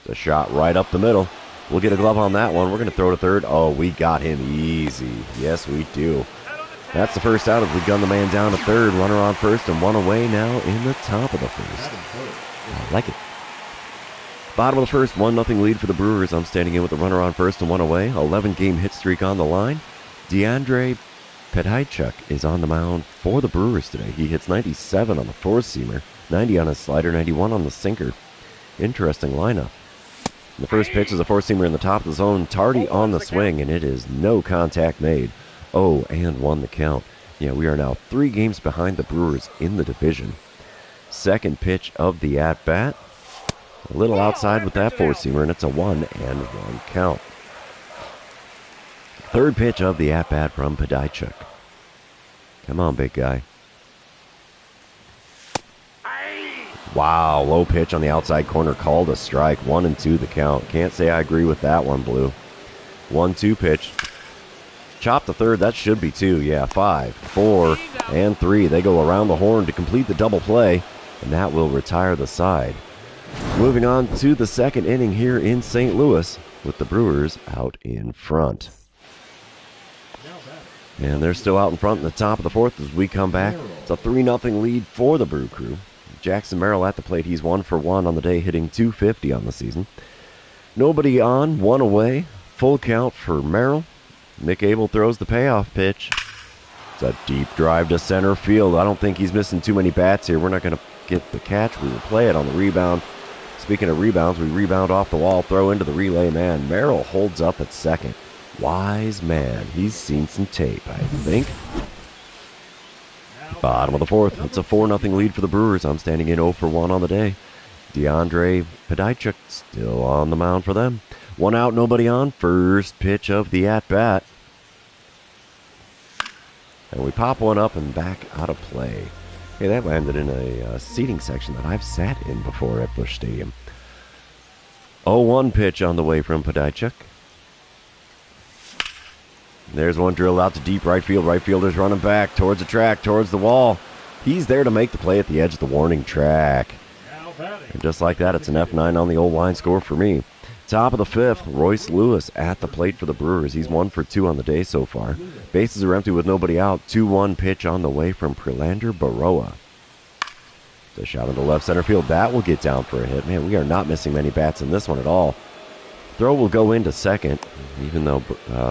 It's a shot right up the middle. We'll get a glove on that one. We're going to throw to third. We got him easy. Yes, we do. That's the first out as we gun the man down to third. Runner on first and 1 away now in the top of the first. I like it. Bottom of the first, 1-0 lead for the Brewers. I'm standing in with the runner on first and 1 away. 11-game hit streak on the line. DeAndre Pedhychuk is on the mound for the Brewers today. He hits 97 on the four-seamer, 90 on his slider, 91 on the sinker. Interesting lineup. The first pitch is a four-seamer in the top of the zone. Tardy on the swing, and it is no contact made. 0-1 the count. Yeah, we are now 3 games behind the Brewers in the division. Second pitch of the at-bat. A little outside with that four-seamer, and it's a 1-1 count. Third pitch of the at-bat from Pedhychuk. Come on, big guy. Wow, low pitch on the outside corner, called a strike. 1-2 the count. Can't say I agree with that one, Blue. 1-2 pitch. Chop to third, that should be 2. Yeah, 5, 4, and 3. They go around the horn to complete the double play, and that will retire the side. Moving on to the second inning here in St. Louis with the Brewers out in front. And they're still out in front in the top of the fourth as we come back. It's a 3-0 lead for the Brew Crew. Jackson Merrill at the plate. He's 1 for 1 on the day, hitting .250 on the season. Nobody on, 1 away. Full count for Merrill. Mick Abel throws the payoff pitch. It's a deep drive to center field. I don't think he's missing too many bats here. We're not going to get the catch. We will play it on the rebound. Speaking of rebounds, we rebound off the wall, throw into the relay man. Merrill holds up at second. Wise man. He's seen some tape, I think. Bottom of the fourth. It's a 4-0 lead for the Brewers. I'm standing in 0 for 1 on the day. DeAndre Pedhychuk still on the mound for them. 1 out, nobody on. First pitch of the at-bat. And we pop one up and back out of play. Hey, that landed in a seating section that I've sat in before at Busch Stadium. 0-1 pitch on the way from Pedhychuk. There's one drilled out to deep right field. Right fielder's running back towards the track, towards the wall. He's there to make the play at the edge of the warning track. And just like that, it's an F9 on the old line score for me. Top of the fifth, Royce Lewis at the plate for the Brewers. He's 1 for 2 on the day so far. Bases are empty with nobody out. 2-1 pitch on the way from Prelander Baroa. The shot into left center field. That will get down for a hit. Man, we are not missing many bats in this one at all. Throw will go into second, even though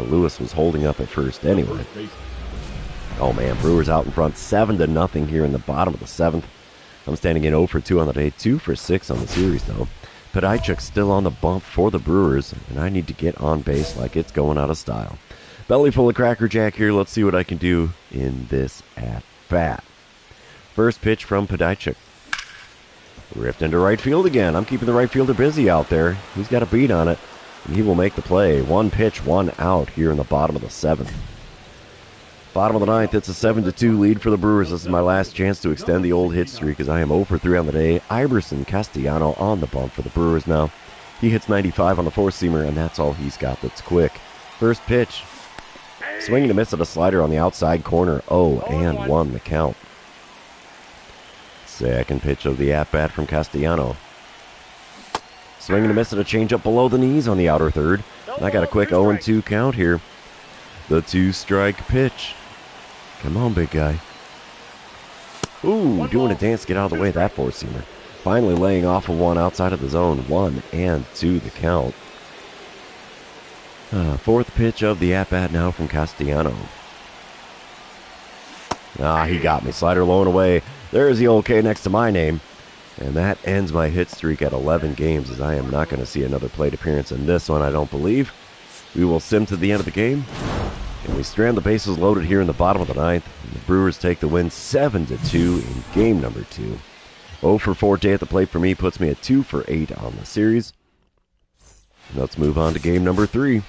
Lewis was holding up at first anyway. Oh, man, Brewers out in front 7-0 here in the bottom of the 7th. I'm standing in 0 for 2 on the day, 2 for 6 on the series, though. Pedichuk's still on the bump for the Brewers, and I need to get on base like it's going out of style. Belly full of Cracker Jack here. Let's see what I can do in this at-bat. First pitch from Pedichuk. Ripped into right field again. I'm keeping the right fielder busy out there. He's got a beat on it, and he will make the play. 1 pitch, 1 out here in the bottom of the 7th. Bottom of the 9th, it's a 7-2 lead for the Brewers. This is my last chance to extend the old hit streak as I am 0 for 3 on the day. Iverson Castellano on the bump for the Brewers now. He hits 95 on the four-seamer, and that's all he's got that's quick. First pitch. Swinging to miss at a slider on the outside corner. 0-1 the count. Second pitch of the at-bat from Castellano. Swinging to miss at a changeup below the knees on the outer third. And I got a quick 0-2 count here. The 2-strike pitch. Come on, big guy. Ooh, doing a dance to get out of the way of that four-seamer. Finally laying off of one outside of the zone. 1-2 the count. Fourth pitch of the at-bat now from Castellano. He got me. Slider low and away. There's the old K next to my name. And that ends my hit streak at 11 games, as I am not going to see another plate appearance in this one, I don't believe. We will sim to the end of the game. And we strand the bases loaded here in the bottom of the 9th. And the Brewers take the win 7-2 in game number 2. 0 for 4 day at the plate for me puts me at 2 for 8 on the series. Let's move on to game number 3.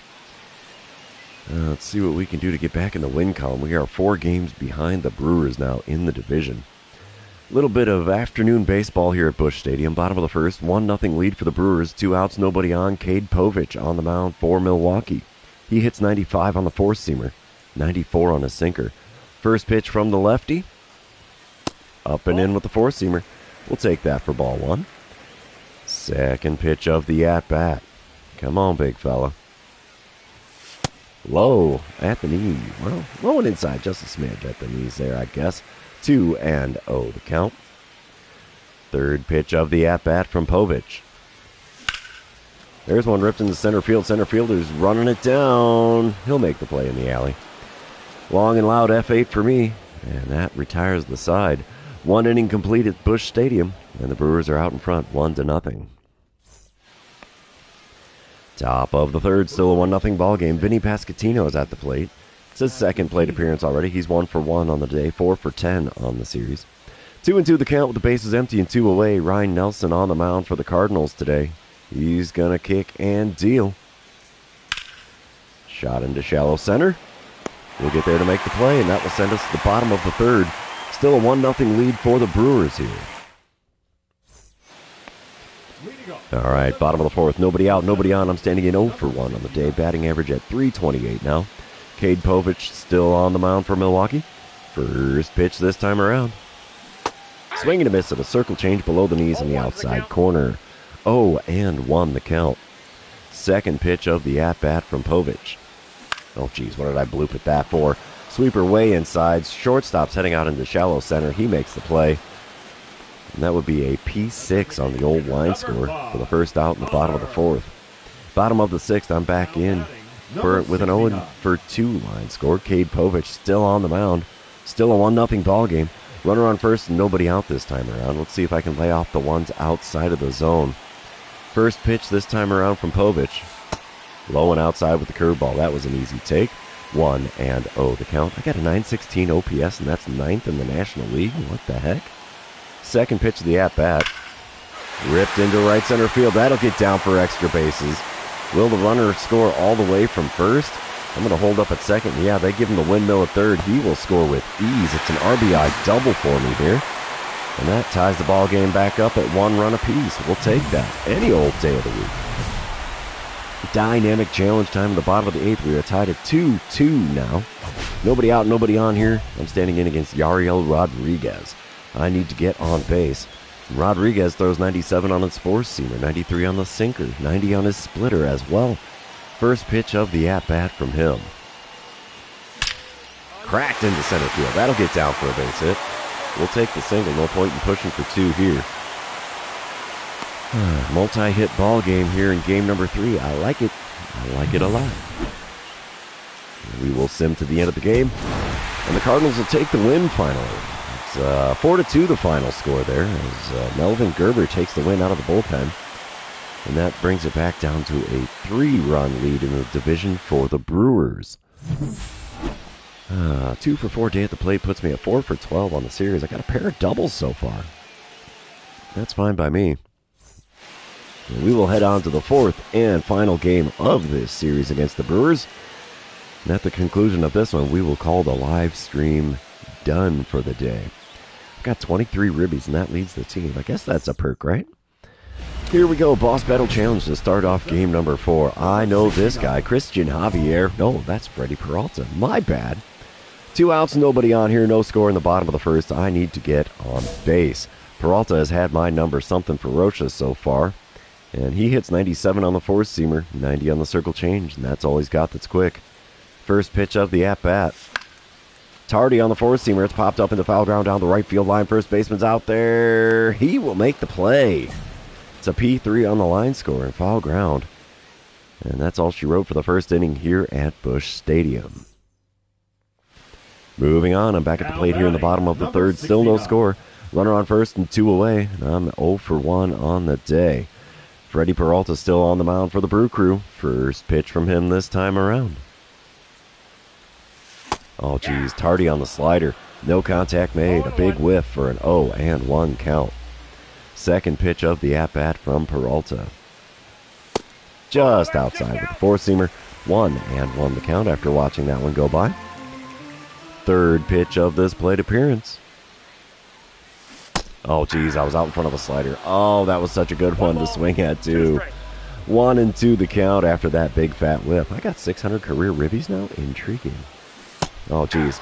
Let's see what we can do to get back in the win column. We are 4 games behind the Brewers now in the division. Little bit of afternoon baseball here at Busch Stadium. Bottom of the first, 1-0 lead for the Brewers. 2 outs, nobody on. Cade Povich on the mound for Milwaukee. He hits 95 on the four-seamer, 94 on his sinker. First pitch from the lefty. Up and in with the four-seamer. We'll take that for ball 1. Second pitch of the at-bat. Come on, big fella. Low at the knee. Well, low and inside, just a smidge at the knees there, I guess. 2-0 the count. Third pitch of the at-bat from Povich. There's one ripped into center field. Center fielder's running it down. He'll make the play in the alley. Long and loud F8 for me, and that retires the side. 1 inning complete at Busch Stadium, and the Brewers are out in front 1-0. Top of the third, still a 1-0 ball game. Vinny Pasquantino is at the plate. It's his second plate appearance already. He's 1 for 1 on the day, 4 for 10 on the series. 2-2 the count with the bases empty and 2 away. Ryan Nelson on the mound for the Cardinals today. He's going to kick and deal. Shot into shallow center. We'll get there to make the play, and that will send us to the bottom of the third. Still a 1-0 lead for the Brewers here. All right, bottom of the fourth. Nobody out, nobody on. I'm standing in 0 for 1 on the day. Batting average at .328 now. Cade Povich still on the mound for Milwaukee. First pitch this time around. Swinging a miss at a circle change below the knees in the outside corner. 0-1 the count. Second pitch of the at-bat from Povich. Oh, geez, what did I bloop at that for? Sweeper way inside. Shortstop's heading out into shallow center. He makes the play. And that would be a P6 on the old line score for the first out in the bottom of the fourth. Bottom of the sixth, I'm back in with an 0 for 2 line score. Cade Povich still on the mound. Still a 1-0 ball game. Runner on first and nobody out this time around. Let's see if I can lay off the ones outside of the zone. First pitch this time around from Povich. Low and outside with the curveball. That was an easy take. 1-0 the count. I got a .916 OPS, and that's 9th in the National League. What the heck? Second pitch of the at-bat. Ripped into right center field. That'll get down for extra bases. Will the runner score all the way from first? I'm going to hold up at second. Yeah, they give him the windmill at third. He will score with ease. It's an RBI double for me here. And that ties the ball game back up at 1 run apiece. We'll take that any old day of the week. Dynamic challenge time in the bottom of the 8th. We are tied at 2-2 now. Nobody out, nobody on here. I'm standing in against Yariel Rodriguez. I need to get on base. Rodriguez throws 97 on his four-seamer, 93 on the sinker, 90 on his splitter as well. First pitch of the at-bat from him. Cracked into center field. That'll get down for a base hit. We'll take the single. No point in pushing for two here. Multi-hit ball game here in game number 3. I like it. I like it a lot. We will sim to the end of the game. And the Cardinals will take the win finally. It's 4-2 the final score there as Melvin Gerber takes the win out of the bullpen. And that brings it back down to a 3-run lead in the division for the Brewers. 2 for 4 day at the plate puts me at 4 for 12 on the series. I got a pair of doubles so far. That's fine by me. And we will head on to the 4th and final game of this series against the Brewers. And at the conclusion of this one, we will call the live stream done for the day. I've got 23 ribbies, and that leads the team. I guess that's a perk, right? Here we go, Boss Battle Challenge to start off game number 4. I know this guy, Christian Javier. No, that's Freddie Peralta. My bad. 2 outs, nobody on here, no score in the bottom of the first. I need to get on base. Peralta has had my number something ferocious so far. And he hits 97 on the four-seamer, 90 on the circle change, and that's all he's got that's quick. First pitch of the at-bat. Tardy on the four-seamer. It's popped up into foul ground down the right field line. First baseman's out there. He will make the play. It's a P3 on the line score and foul ground. And that's all she wrote for the first inning here at Busch Stadium. Moving on, I'm back at the plate here in the bottom of the third. Still no score. Runner on first and 2 away. And I'm 0 for 1 on the day. Freddie Peralta still on the mound for the Brew Crew. First pitch from him this time around. Oh, geez. Tardy on the slider. No contact made. A big whiff for an 0-1 count. Second pitch of the at-bat from Peralta. Just outside with the four-seamer. 1-1 the count after watching that one go by. Third pitch of this plate appearance. Oh, geez, I was out in front of a slider. Oh, that was such a good one to swing at, too. 1-2 the count after that big fat whiff. I got 600 career ribbies now? Intriguing. Oh, geez.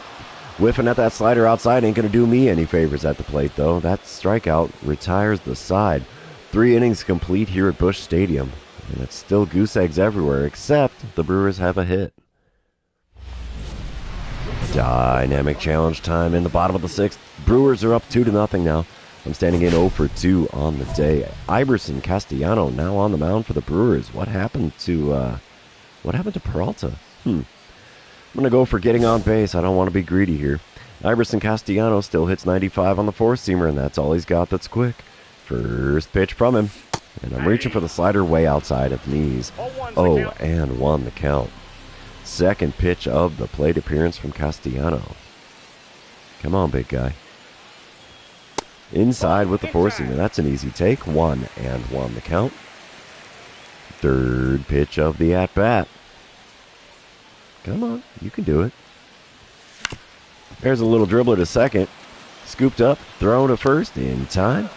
Whiffing at that slider outside ain't going to do me any favors at the plate, though. That strikeout retires the side. 3 innings complete here at Busch Stadium. And it's still goose eggs everywhere, except the Brewers have a hit. Dynamic challenge time in the bottom of the 6th. Brewers are up 2-0 now. I'm standing in 0 for 2 on the day. Iverson Castellano now on the mound for the Brewers. What happened to Peralta? I'm going to go for getting on base. I don't want to be greedy here. Iverson Castellano still hits 95 on the four-seamer, and that's all he's got that's quick. First pitch from him. And I'm reaching for the slider way outside at the knees. 0-1 the count. Second pitch of the plate appearance from Castellano. Come on, big guy. Inside with the four-seamer. That's an easy take. 1-1 the count. Third pitch of the at-bat. Come on, you can do it. There's a little dribbler to second. Scooped up, thrown to first in time.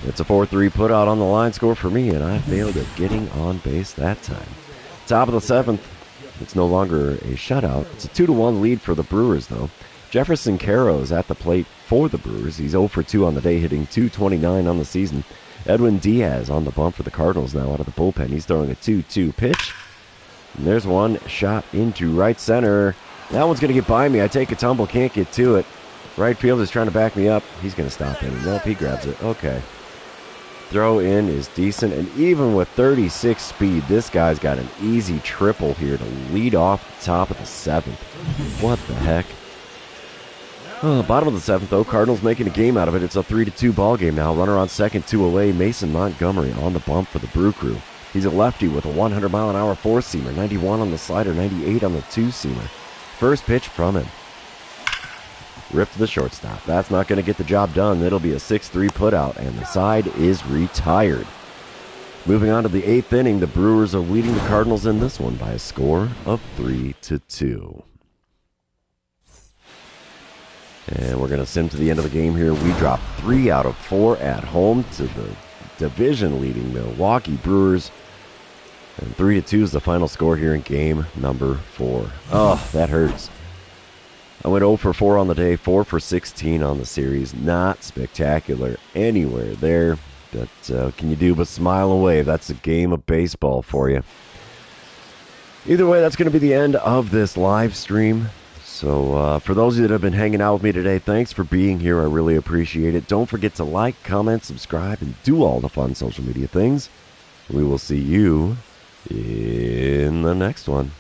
It's a 4-3 putout on the line score for me, and I failed at getting on base that time. Top of the 7th. It's no longer a shutout. It's a 2-1 lead for the Brewers, though. Jefferson Caro's at the plate for the Brewers. He's 0 for 2 on the day, hitting .229 on the season. Edwin Diaz on the bump for the Cardinals now out of the bullpen. He's throwing a 2-2 pitch. And there's one shot into right center. That one's going to get by me. I take a tumble, can't get to it. Right fielder's trying to back me up. He's going to stop it. Nope, he grabs it. Okay. Throw in is decent, and even with 36 speed, this guy's got an easy triple here to lead off the top of the 7th. What the heck? Bottom of the 7th, though. Cardinals making a game out of it. It's a 3-2 ball game now. Runner on second, 2 away. Mason Montgomery on the bump for the Brew Crew. He's a lefty with a 100-mile-an-hour four-seamer, 91 on the slider, 98 on the two-seamer. First pitch from him. Ripped to the shortstop. That's not going to get the job done. It'll be a 6-3 putout, and the side is retired. Moving on to the 8th inning, the Brewers are leading the Cardinals in this one by a score of 3-2. And we're going to sim to the end of the game here. We drop 3 out of 4 at home to the division-leading Milwaukee Brewers. And 3-2 is the final score here in game number 4. Oh, that hurts. I went 0 for 4 on the day, 4 for 16 on the series. Not spectacular anywhere there. But can you do but smile and wave? That's a game of baseball for you. Either way, that's going to be the end of this live stream. So for those of you that have been hanging out with me today, thanks for being here. I really appreciate it. Don't forget to like, comment, subscribe, and do all the fun social media things. We will see you in the next one.